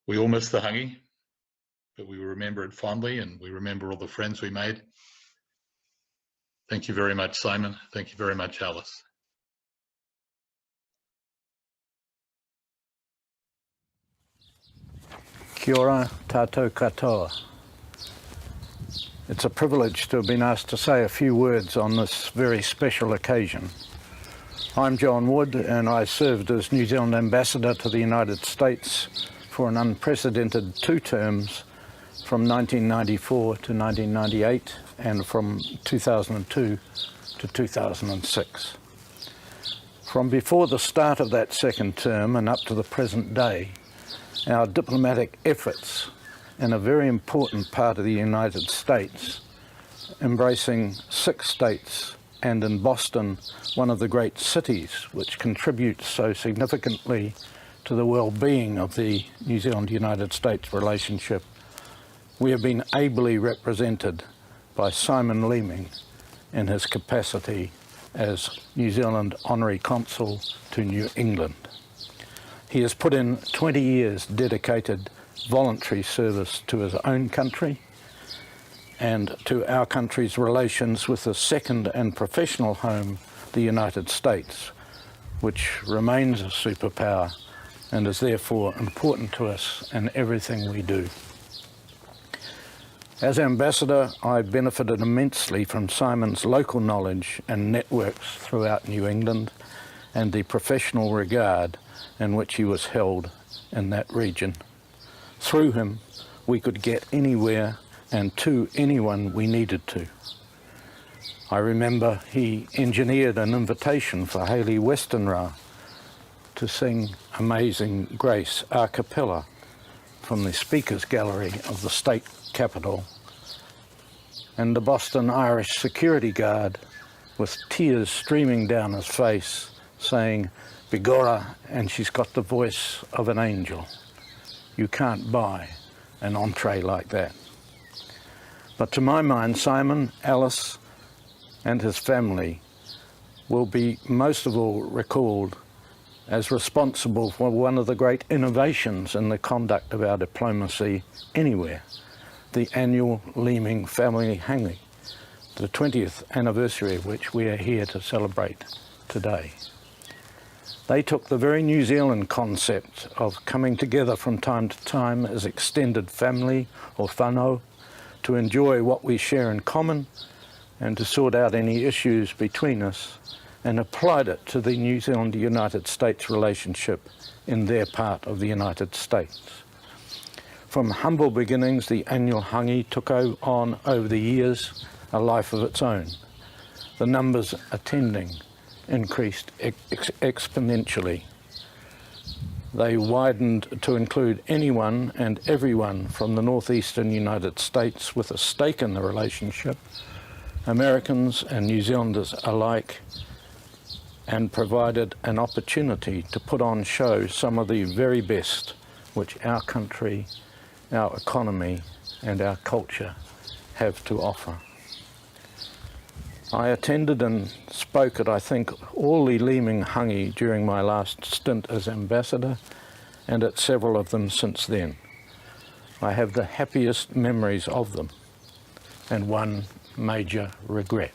We all miss the Hungy, but we remember it fondly, and we remember all the friends we made. Thank you very much, Simon. Thank you very much, Alice. Kia ora, tātou katoa. It's a privilege to have been asked to say a few words on this very special occasion. I'm John Wood, and I served as New Zealand Ambassador to the United States for an unprecedented 2 terms from 1994 to 1998 and from 2002 to 2006. From before the start of that second term and up to the present day, our diplomatic efforts in a very important part of the United States, embracing 6 states and in Boston, one of the great cities which contributes so significantly to the well-being of the New Zealand-United States relationship, we have been ably represented by Simon Leeming in his capacity as New Zealand Honorary Consul to New England. He has put in 20 years dedicated voluntary service to his own country and to our country's relations with the second and professional home, the United States, which remains a superpower and is therefore important to us in everything we do. As Ambassador, I benefited immensely from Simon's local knowledge and networks throughout New England and the professional regard in which he was held in that region. Through him, we could get anywhere and to anyone we needed to. I remember he engineered an invitation for Hayley Westenra to sing Amazing Grace a cappella from the Speakers Gallery of the state capitol, and the Boston Irish security guard, with tears streaming down his face, saying, "Begorra, and she's got the voice of an angel. You can't buy an entree like that." But to my mind, Simon, Alice, and his family will be most of all recalled as responsible for one of the great innovations in the conduct of our diplomacy anywhere, the annual Leeming Family Hangi, the 20th anniversary of which we are here to celebrate today. They took the very New Zealand concept of coming together from time to time as extended family or whānau to enjoy what we share in common and to sort out any issues between us, and applied it to the New Zealand-United States relationship in their part of the United States. From humble beginnings, the annual Hangi took on over the years a life of its own. The numbers attending increased exponentially. They widened to include anyone and everyone from the northeastern United States with a stake in the relationship, Americans and New Zealanders alike, and provided an opportunity to put on show some of the very best which our country, our economy and our culture have to offer. I attended and spoke at, I think, all the Leeming Hangi during my last stint as ambassador, and at several of them since then. I have the happiest memories of them, and one major regret.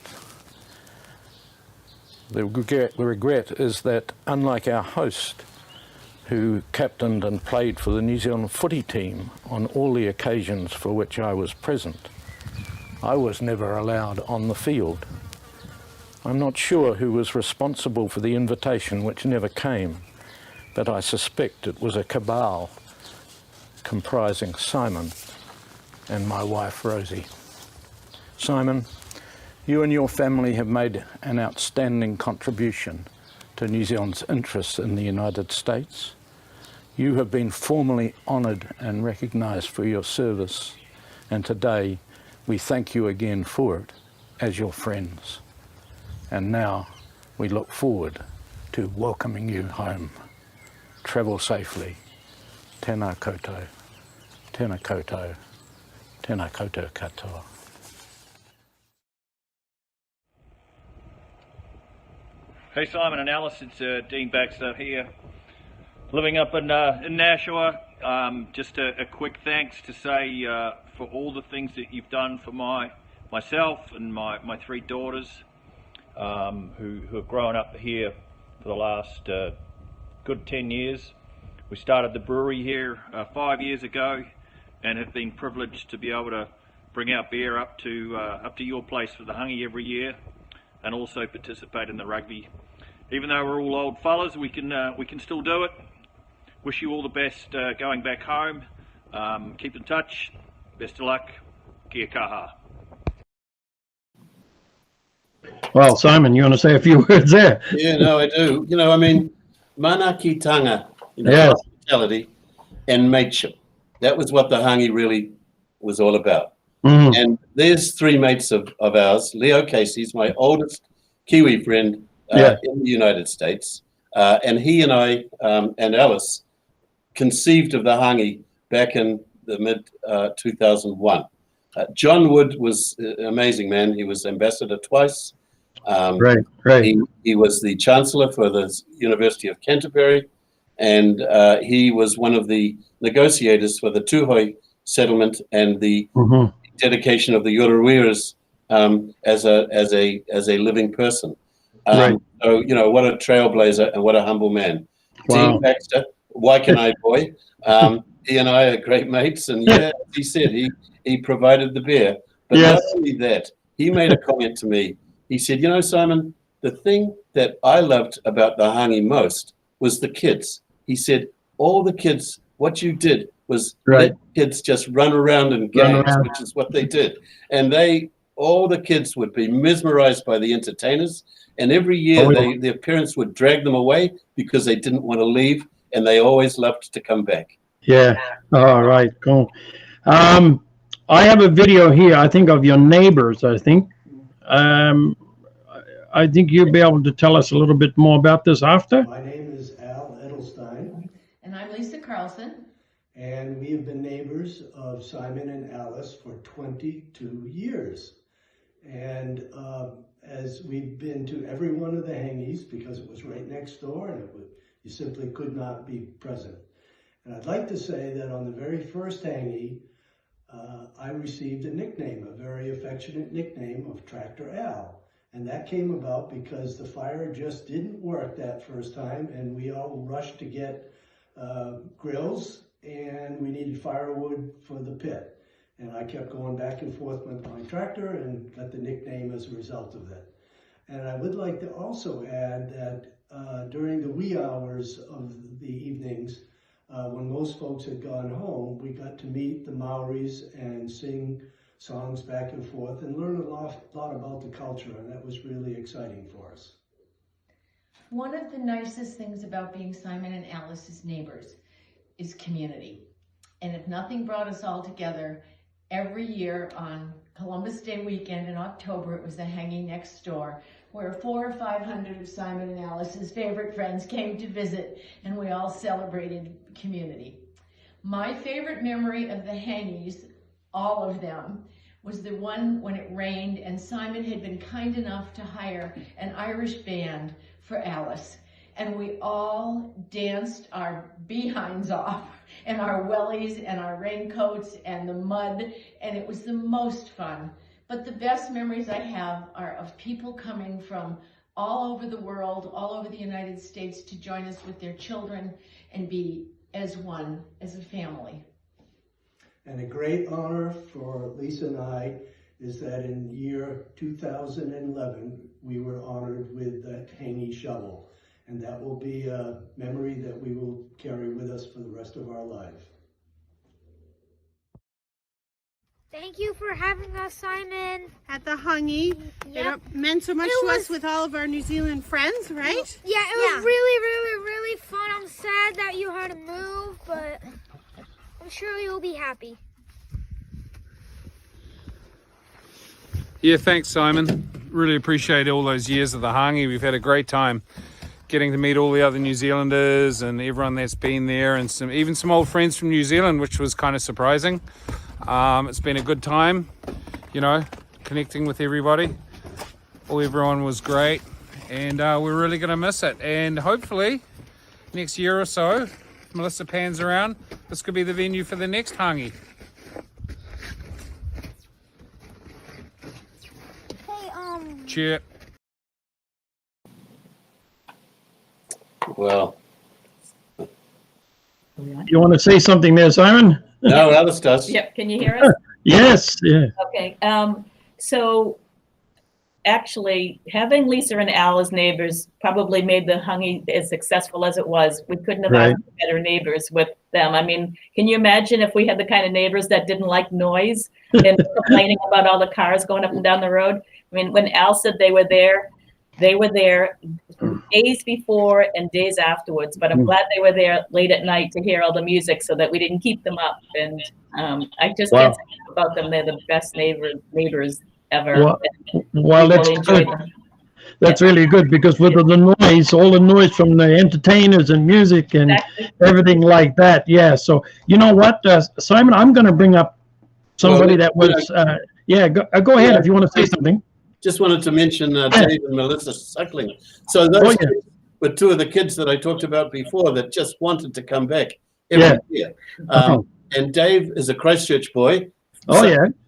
The regret is that, unlike our host, who captained and played for the New Zealand footy team on all the occasions for which I was present, I was never allowed on the field. I'm not sure who was responsible for the invitation which never came, but I suspect it was a cabal comprising Simon and my wife Rosie. Simon, you and your family have made an outstanding contribution to New Zealand's interests in the United States. You have been formally honoured and recognised for your service, and today we thank you again for it as your friends. And now we look forward to welcoming you home. Travel safely. Tēnā koutou. Tēnā koutou. Tēnā koutou katoa. Hey Simon and Alice, it's Dean Baxter here, living up in Nashua. Just a quick thanks to say for all the things that you've done for myself and my three daughters who have grown up here for the last good 10 years. We started the brewery here 5 years ago and have been privileged to be able to bring our beer up to your place for the Hungy every year, and also participate in the rugby. Even though we're all old fellas, we can still do it. Wish you all the best going back home. Keep in touch. Best of luck. Kia kaha. Well, Simon, you want to say a few words there? Yeah, no, I do. You know, I mean, manakitanga, Yes. hospitality and mateship. That was what the Hungy really was all about. Mhm. And there's three mates of ours. Leo Casey's my oldest Kiwi friend Yeah. in the United States. And he and I and Alice conceived of the Hungy back in the mid 2001. John Wood was an amazing man. He was ambassador twice. Right. He was the chancellor for the University of Canterbury, and he was one of the negotiators for the Tuhoi settlement and the dedication of the Uruwiras as a living person. Right. So, you know, what a trailblazer and what a humble man. Wow. Dean Baxter, Waikanai boy. He and I are great mates, and yeah, as he said, he provided the beer. But Yes. not only that, he made a comment to me. He said, you know, Simon, the thing that I loved about the Hungy most was the kids. He said, all the kids, what you did was Right. let kids just run around in Run games, around. which is what they did. And all the kids would be mesmerized by the entertainers. And every year Oh, yeah. their parents would drag them away because they didn't want to leave, and they always loved to come back. Yeah. All right. Cool. I have a video here, I think, of your neighbors, I think. I think you'll be able to tell us a little bit more about this after. My name is Al Edelstein, And I'm Lisa Carlson. and we have been neighbors of Simon and Alice for 22 years. And as we've been to every one of the Hangies, because it was right next door and you simply could not be present. And I'd like to say that on the very first Hangy, I received a nickname, a very affectionate nickname of Tractor Al. And that came about because the fire just didn't work that first time, and we all rushed to get grills, and we needed firewood for the pit. And I kept going back and forth with my tractor and got the nickname as a result of that. And I would like to also add that during the wee hours of the evenings, when most folks had gone home, we got to meet the Maoris and sing songs back and forth and learn a lot about the culture, and that was really exciting for us. One of the nicest things about being Simon and Alice's neighbors is community. And if nothing brought us all together, every year on Columbus Day weekend in October, it was the Hanging next door, where 400 or 500 of Simon and Alice's favorite friends came to visit, and we all celebrated community. My favorite memory of the Hangies, all of them, was the one when it rained and Simon had been kind enough to hire an Irish band for Alice. And we all danced our behinds off and our wellies and our raincoats and the mud, and it was the most fun. But the best memories I have are of people coming from all over the world, all over the United States to join us with their children and be as one, as a family. And a great honor for Lisa and I is that in year 2011, we were honored with the Hangy shovel. And that will be a memory that we will carry with us for the rest of our life. Thank you for having us, Simon. At the Hungy. Yep. It meant so much to us with all of our New Zealand friends, right? Yeah, it was really fun. I'm sad that you had to move, but I'm sure you'll be happy. Yeah, thanks, Simon. Really appreciate all those years of the Hungy. We've had a great time getting to meet all the other New Zealanders and everyone that's been there, and even some old friends from New Zealand, which was kind of surprising. It's been a good time, you know, connecting with everybody. Everyone was great, and we're really going to miss it. And hopefully, next year or so, if Melissa pans around, this could be the venue for the next hangi. Hey, Cheer. Well, You want to say something there, Simon? no, Alice does. Yep, can you hear us? Yes, yeah. Okay, so actually, having Lisa and Al as neighbors probably made the Hungy as successful as it was. We couldn't have Right. asked for better neighbors with them. I mean, can you imagine if we had the kind of neighbors that didn't like noise and complaining about all the cars going up and down the road? I mean, when Al said they were there days before and days afterwards, but I'm glad they were there late at night to hear all the music so that we didn't keep them up. And I just Wow. can't say enough about them. They're the best neighbors ever. Well, And well, we that's really enjoy good. them. That's really good because with the noise, all the noise from the entertainers and music and everything like that. Yeah. So you know what, Simon, I'm going to bring up somebody Well, that was. Go ahead if you want to say something. Just wanted to mention Dave and Melissa Suckling. So those kids were two of the kids that I talked about before that just wanted to come back every year. And Dave is a Christchurch boy.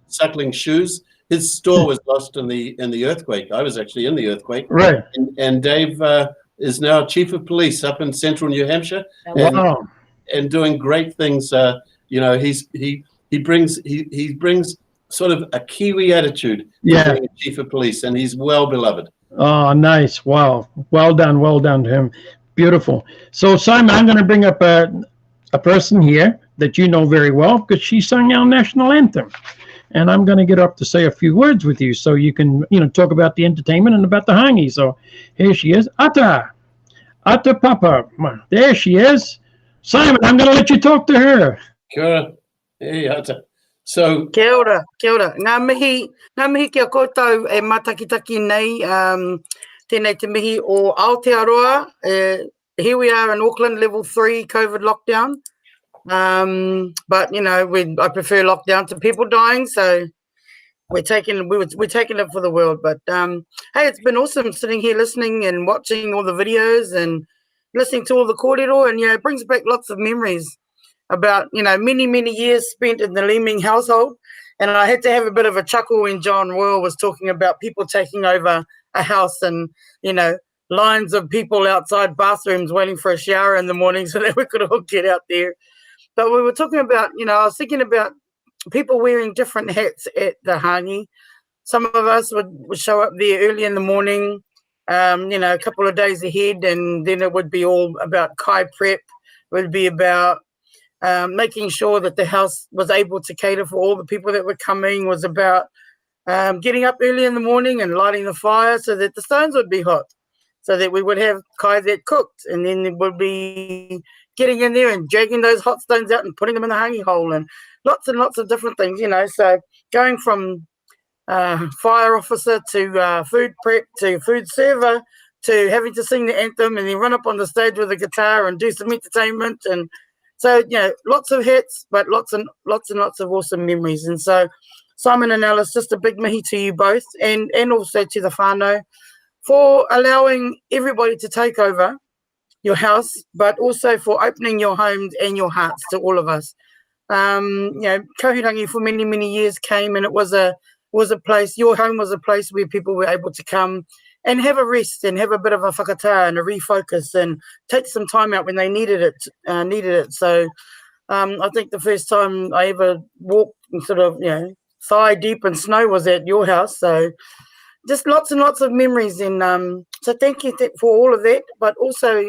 Suckling shoes. His store was lost in the earthquake. I was actually in the earthquake. Right. And Dave is now chief of police up in central New Hampshire. Wow. And doing great things. You know, he brings sort of a Kiwi attitude to being chief of police, and he's well beloved. Oh, nice. Wow. Well done to him. Beautiful. So, Simon, I'm going to bring up a person here that you know very well because she sang our national anthem. And I'm going to get up to say a few words with you so you can, talk about the entertainment and about the hangi. So here she is. Ata Papa. There she is. Simon, I'm going to let you talk to her. Kia ora. Hey, Ata. So, Kia ora. Ngā mihi kia koutou e matakitaki nei, tēnei te mihi o Aotearoa. Here we are in Auckland, level 3 COVID lockdown. But I prefer lockdown to people dying, so we're taking it for the world. But hey, it's been awesome sitting here listening and watching all the videos and listening to all the kōrero, and it brings back lots of memories about many years spent in the Leeming household. And I had to have a bit of a chuckle when John Royal was talking about people taking over a house and lines of people outside bathrooms waiting for a shower in the morning so that we could all get out there. But we were talking about, I was thinking about people wearing different hats at the hangi. Some of us would show up there early in the morning, a couple of days ahead, and then it would be all about kai prep. It would be about making sure that the house was able to cater for all the people that were coming, was about getting up early in the morning and lighting the fire so that the stones would be hot, so that we would have kai that cooked, and then it would be getting in there and dragging those hot stones out and putting them in the hangi hole, and lots of different things, So going from fire officer to food prep to food server to having to sing the anthem and then run up on the stage with a guitar and do some entertainment. And so, lots of hits, but lots and lots of awesome memories. And so Simon and Alice, just a big mihi to you both, and also to the whānau for allowing everybody to take over your house, but also for opening your homes and your hearts to all of us. Kahurangi for many years came, and it was a place. Your home was a place where people were able to come and have a rest and have a bit of a whakatā and a refocus and take some time out when they needed it. So I think the first time I ever walked sort of thigh deep in snow was at your house. So just lots and lots of memories, and so thank you for all of that, but also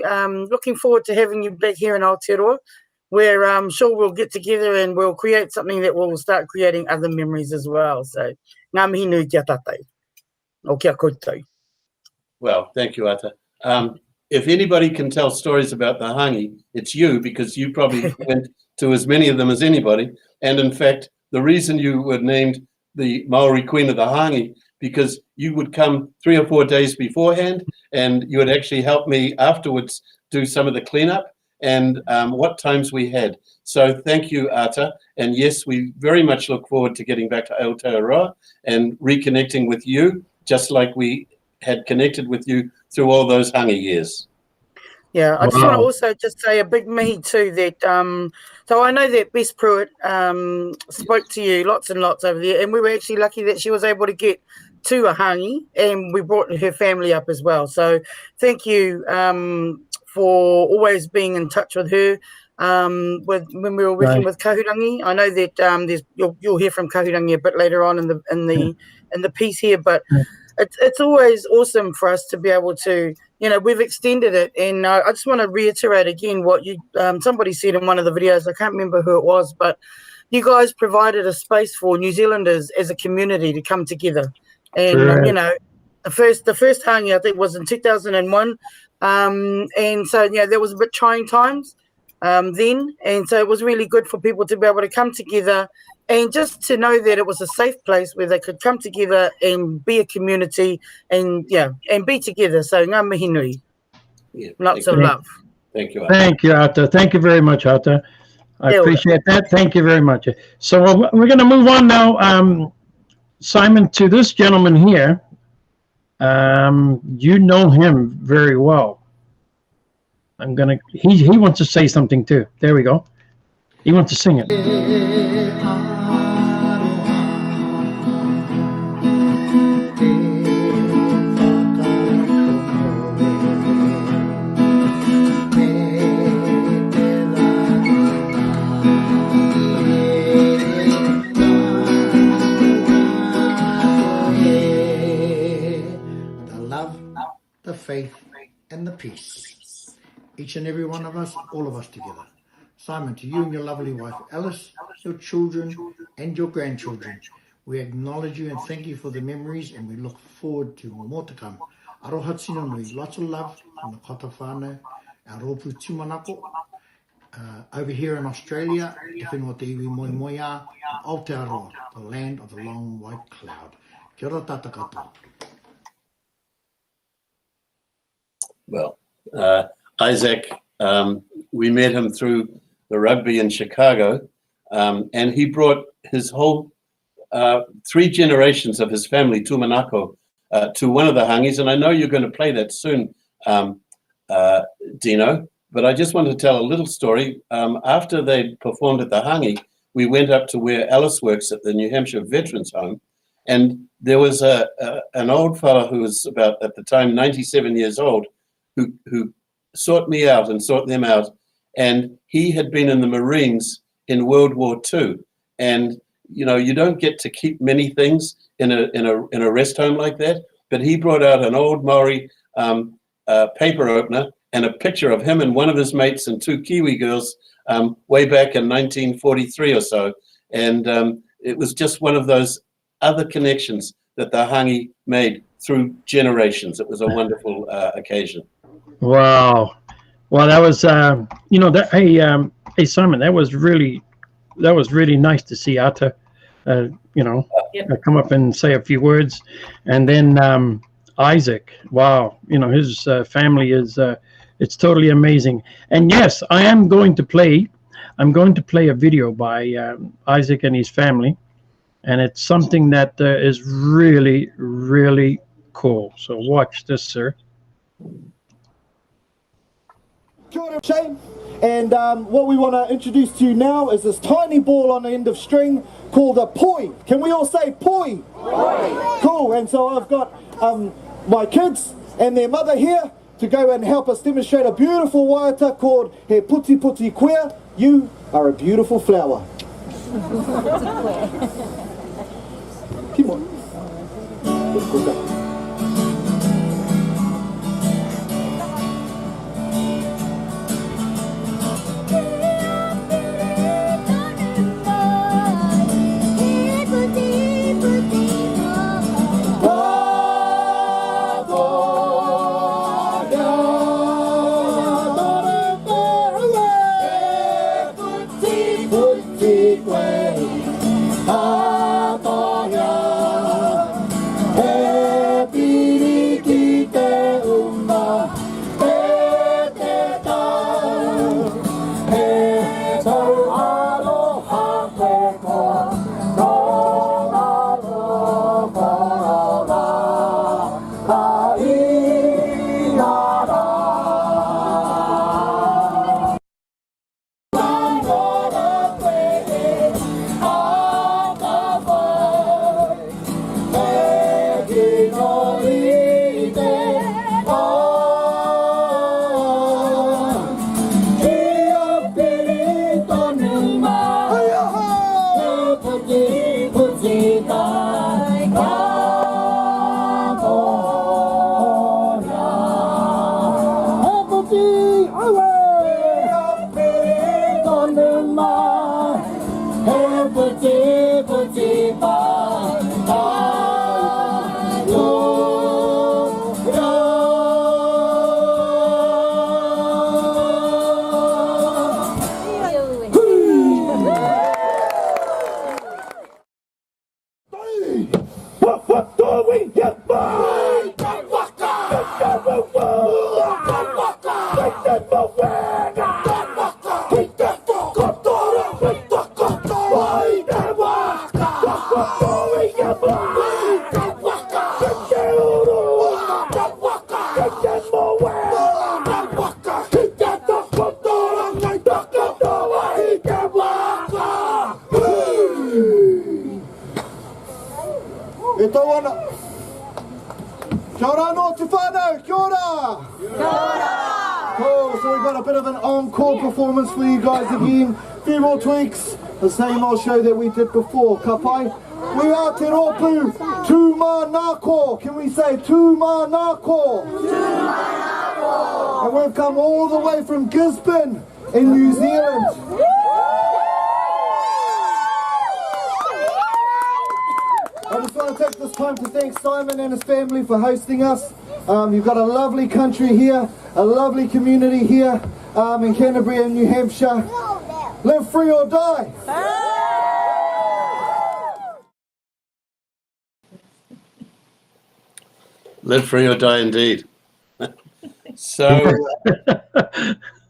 looking forward to having you back here in Aotearoa, where I'm sure we'll get together and we'll create something that will start creating other memories as well. So ngā mihi nui kia tātou, o kia koutou. Well, thank you, Ata. If anybody can tell stories about the hangi, it's you, because you probably went to as many of them as anybody. And in fact, the reason you were named the Maori Queen of the Hangi, because you would come 3 or 4 days beforehand and you would actually help me afterwards do some of the cleanup. and what times we had. So thank you, Ata. And yes, we very much look forward to getting back to Aotearoa and reconnecting with you, just like we had connected with you through all those hangi years. Yeah, I just want to also just say a big mihi too that so I know that Bess Pruitt spoke to you lots and lots over there, and we were actually lucky that she was able to get to a hangi, and we brought her family up as well. So thank you for always being in touch with her. When we were working with Kahurangi, I know that you'll hear from Kahurangi a bit later on in the piece here, but it's always awesome for us to be able to, you know, we've extended it, and I just want to reiterate again what you somebody said in one of the videos. I can't remember who it was, but you guys provided a space for New Zealanders as a community to come together, and you know, the first hangi I think was in 2001, and so yeah, there was a bit trying times then, and so it was really good for people to be able to come together and just to know that it was a safe place where they could come together and be a community and be together. So ngā mihi nui. Lots of love. Thank you, Ata. Thank you, Ata. Thank you very much, Ata. I appreciate that. Thank you very much. So we're going to move on now, Simon, to this gentleman here. You know him very well. He wants to say something too. There we go. He wants to sing it. The faith and the peace. Each and every one of us, all of us together. Simon, to you and your lovely wife Alice, your children and your grandchildren, we acknowledge you and thank you for the memories, and we look forward to more to come. Aroha tino nui, lots of love from the kota whānau, our rōpū tūmanako. Over here in Australia, te whenua te iwi moi moi a, Aotearoa, the land of the long white cloud. Kia ora tata katoa. Well, Isaac, we met him through the rugby in Chicago, and he brought his whole 3 generations of his family, Tumanako, to one of the hangis, and I know you're going to play that soon, Dino, but I just wanted to tell a little story. After they performed at the hangi, we went up to where Alice works at the New Hampshire Veterans Home, and there was an old fellow who was about, at the time, 97 years old, who sought me out and sought them out, and he had been in the Marines in World War II. And you know, you don't get to keep many things in a rest home like that. But he brought out an old Maori paper opener and a picture of him and one of his mates and 2 Kiwi girls way back in 1943 or so. And it was just one of those other connections that the hangi made through generations. It was a wonderful occasion. Wow. Well, that was, you know, that, hey, Simon, that was really nice to see Ata, you know, come up and say a few words. And then Isaac, wow, you know, his family is, it's totally amazing. And yes, I'm going to play a video by Isaac and his family. And it's something that is really, really cool. So watch this, sir. Kia ora, Shane. And what we want to introduce to you now is this tiny ball on the end of string called a poi. Can we all say poi? Poi. Cool. And so I've got my kids and their mother here to go and help us demonstrate a beautiful waiata called He Puti Puti Queer. You are a beautiful flower. Come on. E tau ana. Kia ora no te whānau, kia ora! Kia ora! Cool, so we've got a bit of an encore performance for you guys again. A few more tweaks, the same old show that we did before, ka pai? We are Te Rōpū, Tū Mānako. Can we say Tū Mānako? Tū Mānako! And we've come all the way from Gisborne in New Zealand. I just want to take this time to thank Simon and his family for hosting us. You've got a lovely country here, a lovely community here in Canterbury and New Hampshire. Live free or die. Live free or die indeed. So,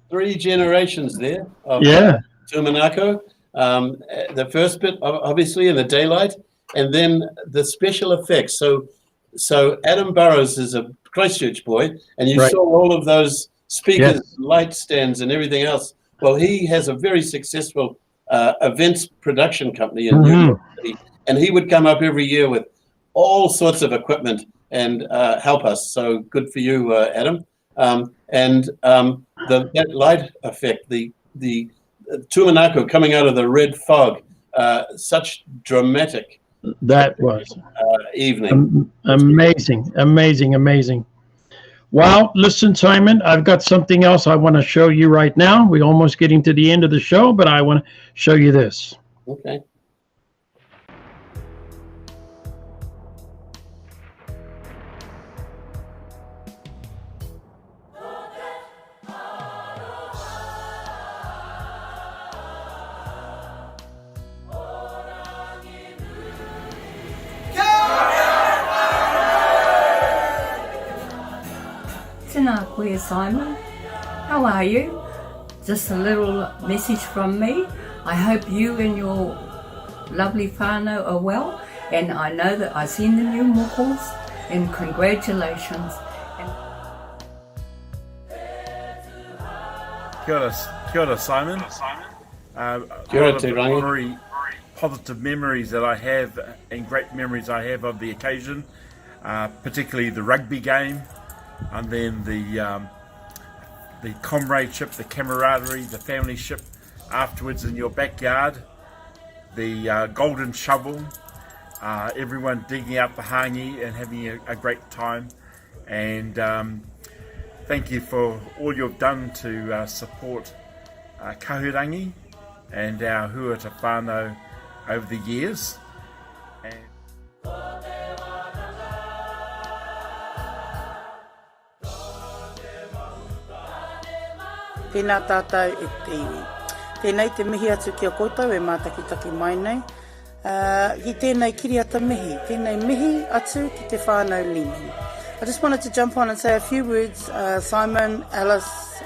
3 generations there of Tumanako. The first bit, obviously, in the daylight, and then the special effects. So Adam Burrows is a Christchurch boy, and you saw all of those speakers, light stands, and everything else. Well, he has a very successful events production company in New York City, and he would come up every year with all sorts of equipment and help us. So good for you, Adam. That light effect, the Tumanako coming out of the red fog, such dramatic. That was evening. Amazing. Well, listen, Simon, I've got something else I want to show you right now. We're almost getting to the end of the show, but I want to show you this. Okay. Tēnā koe, Simon. How are you? Just a little message from me. I hope you and your lovely whānau are well, and I know that I've seen the new mokos, and congratulations. Kia ora, Simon. Kia ora, Te Rangi. Very positive memories that I have, and great memories I have of the occasion, particularly the rugby game, and then the comradeship, the camaraderie, the familyship afterwards in your backyard, the golden shovel, everyone digging out the hangi and having a great time. And thank you for all you've done to support Kahurangi and our Huata whānau over the years. Tēnā tātou e te iwi. Tēnei te mihi atu ki a koutou e mātakitaki mai nei. Ki tēnei kiriata mihi, tēnei mihi atu ki te whānau Leeming. I just wanted to jump on and say a few words. Simon, Alice,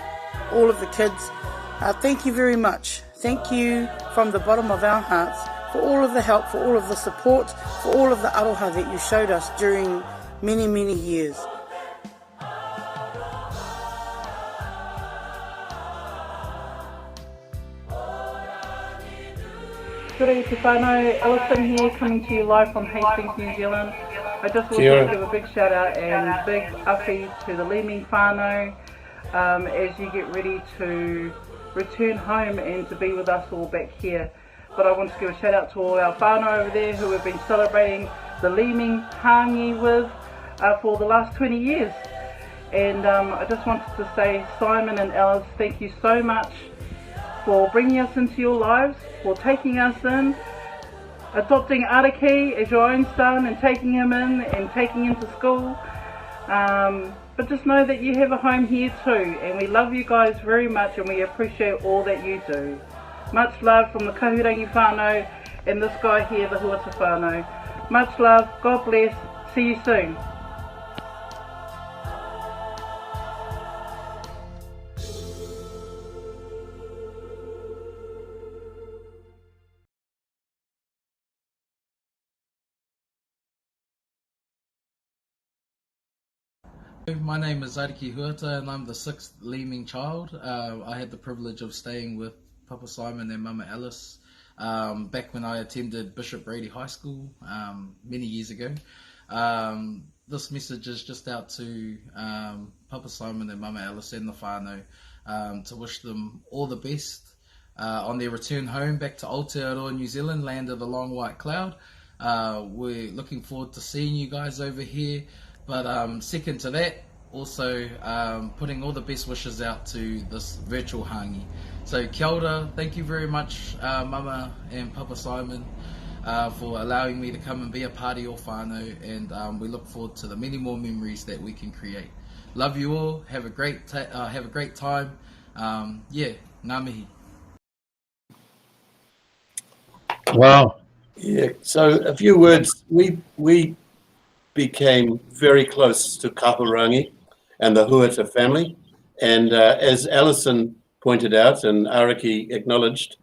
all of the kids, thank you very much. Thank you from the bottom of our hearts for all of the help, for all of the support, for all of the aroha that you showed us during many, many years. Kia ora te whānau, Alison here, coming to you live from Hastings, New Zealand. I just want to give a big shout out and big awhi to the Leeming whānau as you get ready to return home and to be with us all back here. But I want to give a shout out to all our whānau over there who have been celebrating the Leeming hangi with for the last 20 years. And I just wanted to say, Simon and Alice, thank you so much for bringing us into your lives, for taking us in, adopting Araki as your own son and taking him in and taking him to school. But just know that you have a home here too, and we love you guys very much and we appreciate all that you do. Much love from the Kahurangi whānau and this guy here, the Huata whānau. Much love, God bless, see you soon. My name is Ariki Huata and I'm the 6th Leeming child. I had the privilege of staying with Papa Simon and Mama Alice back when I attended Bishop Brady High School many years ago. This message is just out to Papa Simon and Mama Alice and the whānau to wish them all the best on their return home back to Aotearoa, New Zealand, land of the long white cloud. We're looking forward to seeing you guys over here. But second to that, also putting all the best wishes out to this virtual hangi. So kia ora, thank you very much, Mama and Papa Simon, for allowing me to come and be a part of your whānau, and we look forward to the many more memories that we can create. Love you all. Have a great time. Yeah, ngā mihi. Wow. Yeah. So a few words. We became very close to Kahurangi and the Huata family, and as Alison pointed out and Ariki acknowledged,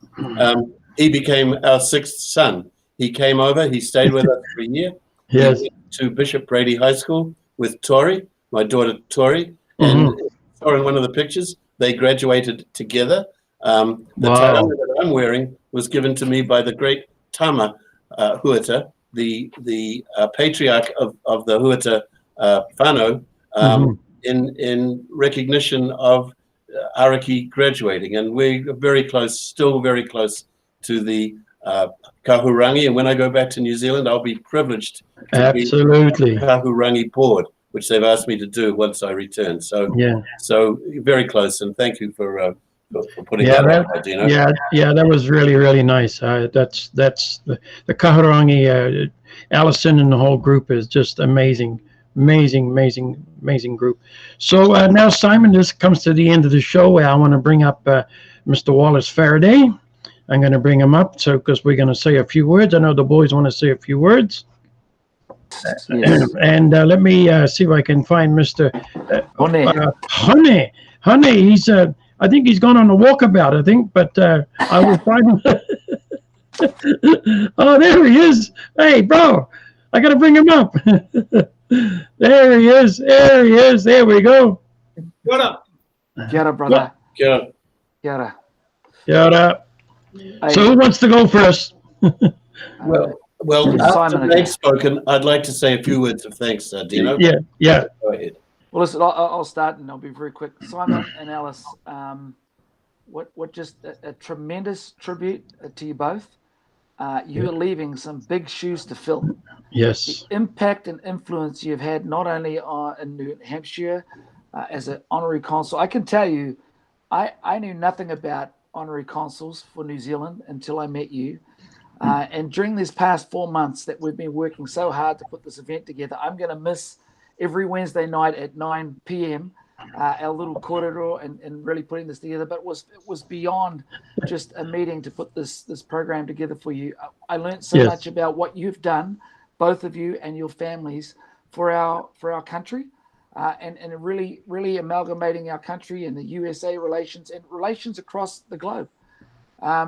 he became our 6th son. He came over. He stayed with us for a year. Yes. He went to Bishop Brady High School with Tori, my daughter Tori, and saw in one of the pictures they graduated together. The taonga that I'm wearing was given to me by the great Tama Huata, the patriarch of the Huata whānau, in recognition of Ariki graduating, and we're very close, still very close to the Kahurangi. And when I go back to New Zealand, I'll be privileged to be on the Kahurangi board, which they've asked me to do once I return. So so very close, and thank you for putting that out, Dino. Yeah, that was really, really nice. That's the Kahurangi, Alison and the whole group is just amazing group. So now, Simon, this comes to the end of the show. I want to bring up Mr. Wallace Faraday. I'm going to bring him up because we're going to say a few words. I know the boys want to say a few words. And let me see if I can find Mr. Honey. He's I think he's gone on a walkabout, I think, but I will find him. Oh, there he is. Hey, bro, I got to bring him up. There he is. There we go. What up? Kia ora, brother. Kia ora. Kia ora. Kia ora. So who wants to go first? Well, after they've spoken, I'd like to say a few words of thanks, Dino. Yeah. Go ahead. Well, listen, I'll start and I'll be very quick. Simon and Alice, what just a tremendous tribute to you both. You're leaving some big shoes to fill. Yes. The impact and influence you've had not only in New Hampshire as an honorary consul. I can tell you, I knew nothing about honorary consuls for New Zealand until I met you. And during these past 4 months that we've been working so hard to put this event together, I'm going to miss every Wednesday night at 9 p.m. Our little korero and really putting this together. But it was beyond just a meeting to put this program together for you. I learned so much about what you've done, both of you and your families, for our country, and really amalgamating our country and the USA relations and relations across the globe.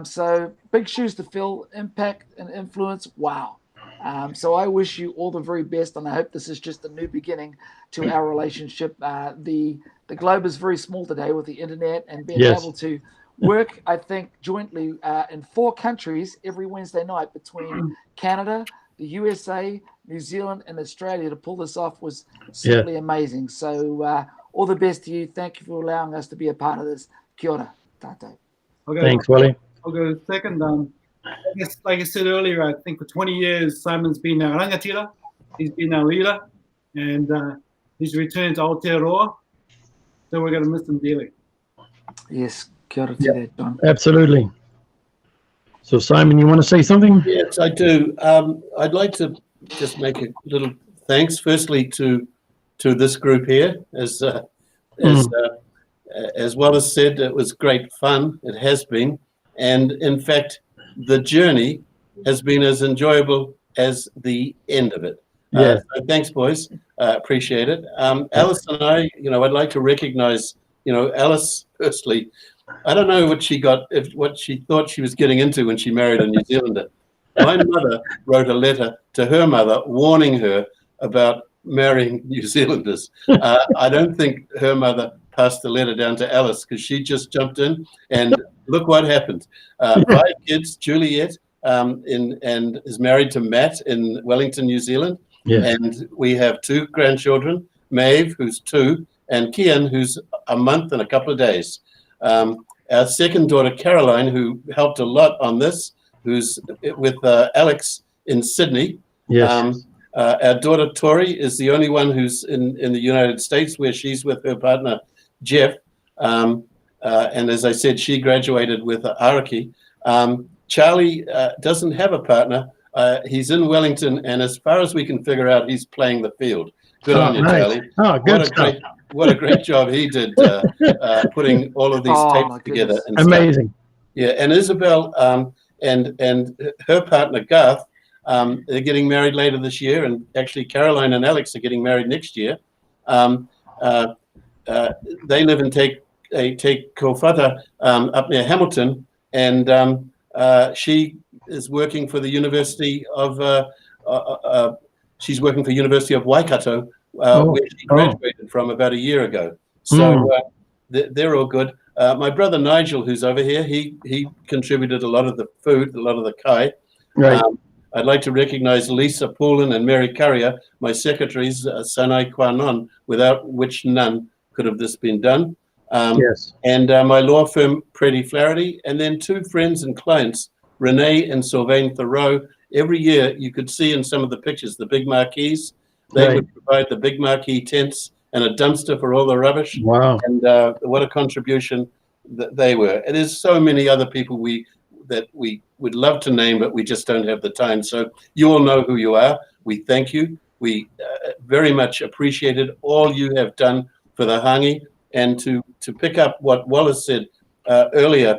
So big shoes to fill, impact and influence. Wow. So I wish you all the very best, and I hope this is just a new beginning to our relationship. The globe is very small today with the internet and being able to work, I think, jointly in 4 countries every Wednesday night between Canada, the USA, New Zealand, and Australia to pull this off was simply amazing. So all the best to you. Thank you for allowing us to be a part of this. Kia ora. Tātou. Okay. Thanks, Wally. I'll go second. I guess, like I said earlier, I think for 20 years, Simon's been our rangatira. He's been our leader, and he's returned to Aotearoa. So we're going to miss him dearly. Yes, kia ora to that, John. Absolutely. So, Simon, you want to say something? Yes, I do. I'd like to just make a little thanks, firstly, to this group here. As Wallace said, it was great fun. It has been. And in fact, the journey has been as enjoyable as the end of it. So thanks, boys. Appreciate it. Alice and I, I'd like to recognize, Alice, firstly, I don't know what she thought she was getting into when she married a New Zealander. My mother wrote a letter to her mother warning her about marrying New Zealanders. I don't think her mother passed the letter down to Alice because she just jumped in, and look what happened. 5 kids, Juliet, and is married to Matt in Wellington, New Zealand. Yes. And we have 2 grandchildren, Maeve, who's 2, and Kian, who's a month and a couple of days. Our second daughter, Caroline, who helped a lot on this, who's with Alex in Sydney. Yes. Our daughter, Tori, is the only one who's in the United States, where she's with her partner, Jeff. And as I said, she graduated with Araki. Charlie doesn't have a partner. He's in Wellington, and as far as we can figure out, he's playing the field. Good on you, nice. Charlie. Oh, good stuff. What a great job he did putting all of these tapes together. And amazing. stuff. Yeah, and Isabel and her partner Garth, they're getting married later this year, and actually Caroline and Alex are getting married next year. They live in Te Kowhata up near Hamilton, and she is working for the University of she's working for University of Waikato, where she graduated from about a year ago. So they're all good. My brother Nigel, who's over here, he contributed a lot of the food, a lot of the kai. Right. I'd like to recognize Lisa Poulin and Mary Currier, my secretaries, Sanai Kwanon, without which none could have this been done. Yes. And my law firm, Pretty Flaherty, and then 2 friends and clients, Renee and Sylvain Thoreau. Every year, you could see in some of the pictures, the big marquees. They would provide the big marquee tents and a dumpster for all the rubbish. Wow. And what a contribution that they were. And there's so many other people that we would love to name, but we just don't have the time. So you all know who you are. We thank you. We very much appreciated all you have done for the Hangi. And to pick up what Wallace said earlier,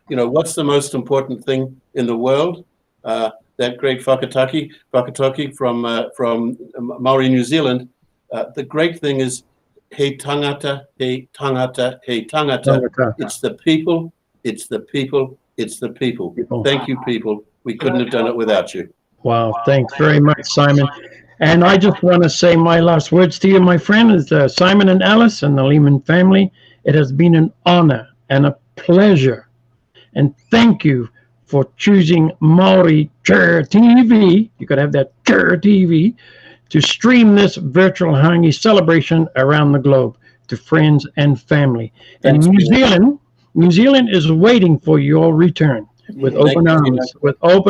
what's the most important thing in the world? That great whakataki from Maori New Zealand. The great thing is he tangata, he tangata, he tangata. It's the people, it's the people, it's the people. Thank you, people. We couldn't have done it without you. Wow, thanks very much, Simon. And I just want to say my last words to you, my friend, is Simon and Alice and the Lehman family. It has been an honor and a pleasure. And thank you for choosing Maori Care TV. You could have that Care TV to stream this virtual Hangi celebration around the globe to friends and family. And New Zealand is waiting for your return with open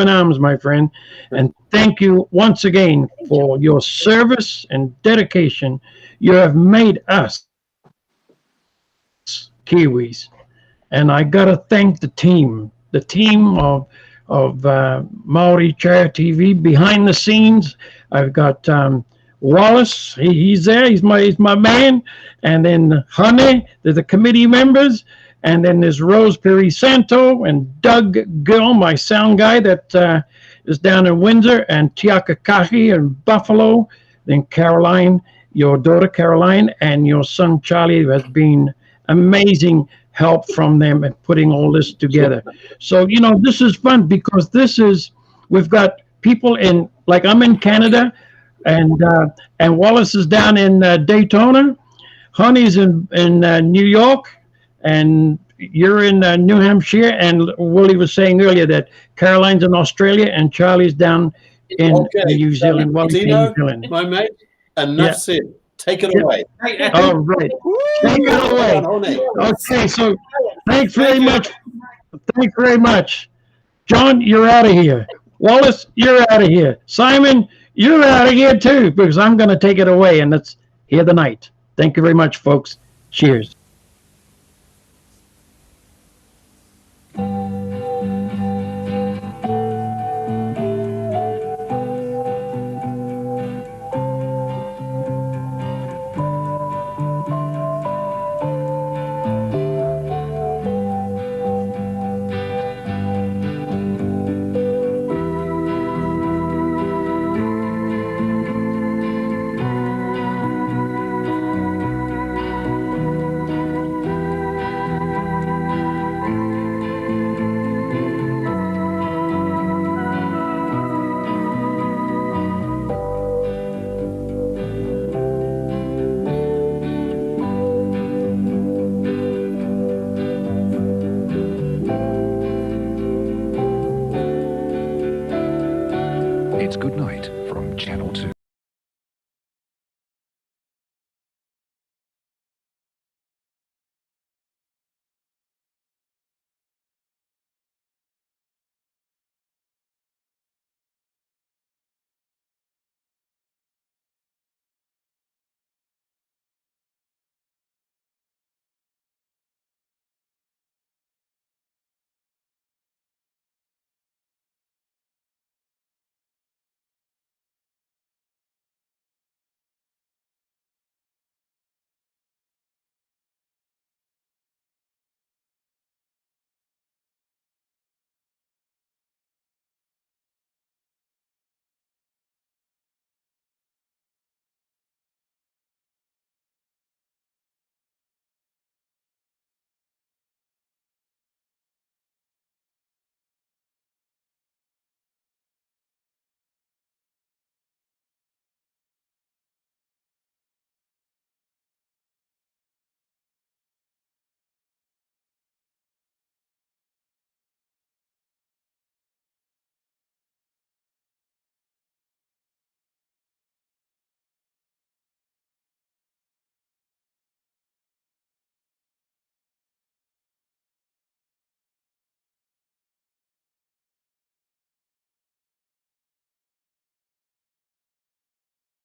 arms, my friend. And thank you once again for your service and dedication. You have made us Kiwis. And I got to thank the team of Maori Care TV behind the scenes. I've got Wallace, he's there, he's my man, and then Hane, there's the committee members, and then there's Rose Perry Santo and Doug Gill, my sound guy that is down in Windsor, and Tiaka Kahi in Buffalo, then Caroline, your daughter Caroline, and your son Charlie, who has been amazing help from them in putting all this together. So, this is fun because we've got people in, like I'm in Canada, and Wallace is down in Daytona, Honey's in New York, and you're in New Hampshire, and Willie was saying earlier that Caroline's in Australia and Charlie's down in New Zealand. Dino, my mate, enough said. Take it away. All right. Take it away. Okay, so thanks very much. Thanks very much. John, you're out of here. Wallace, you're out of here. Simon, you're out of here too, because I'm going to take it away, and let's hear the night. Thank you very much, folks. Cheers.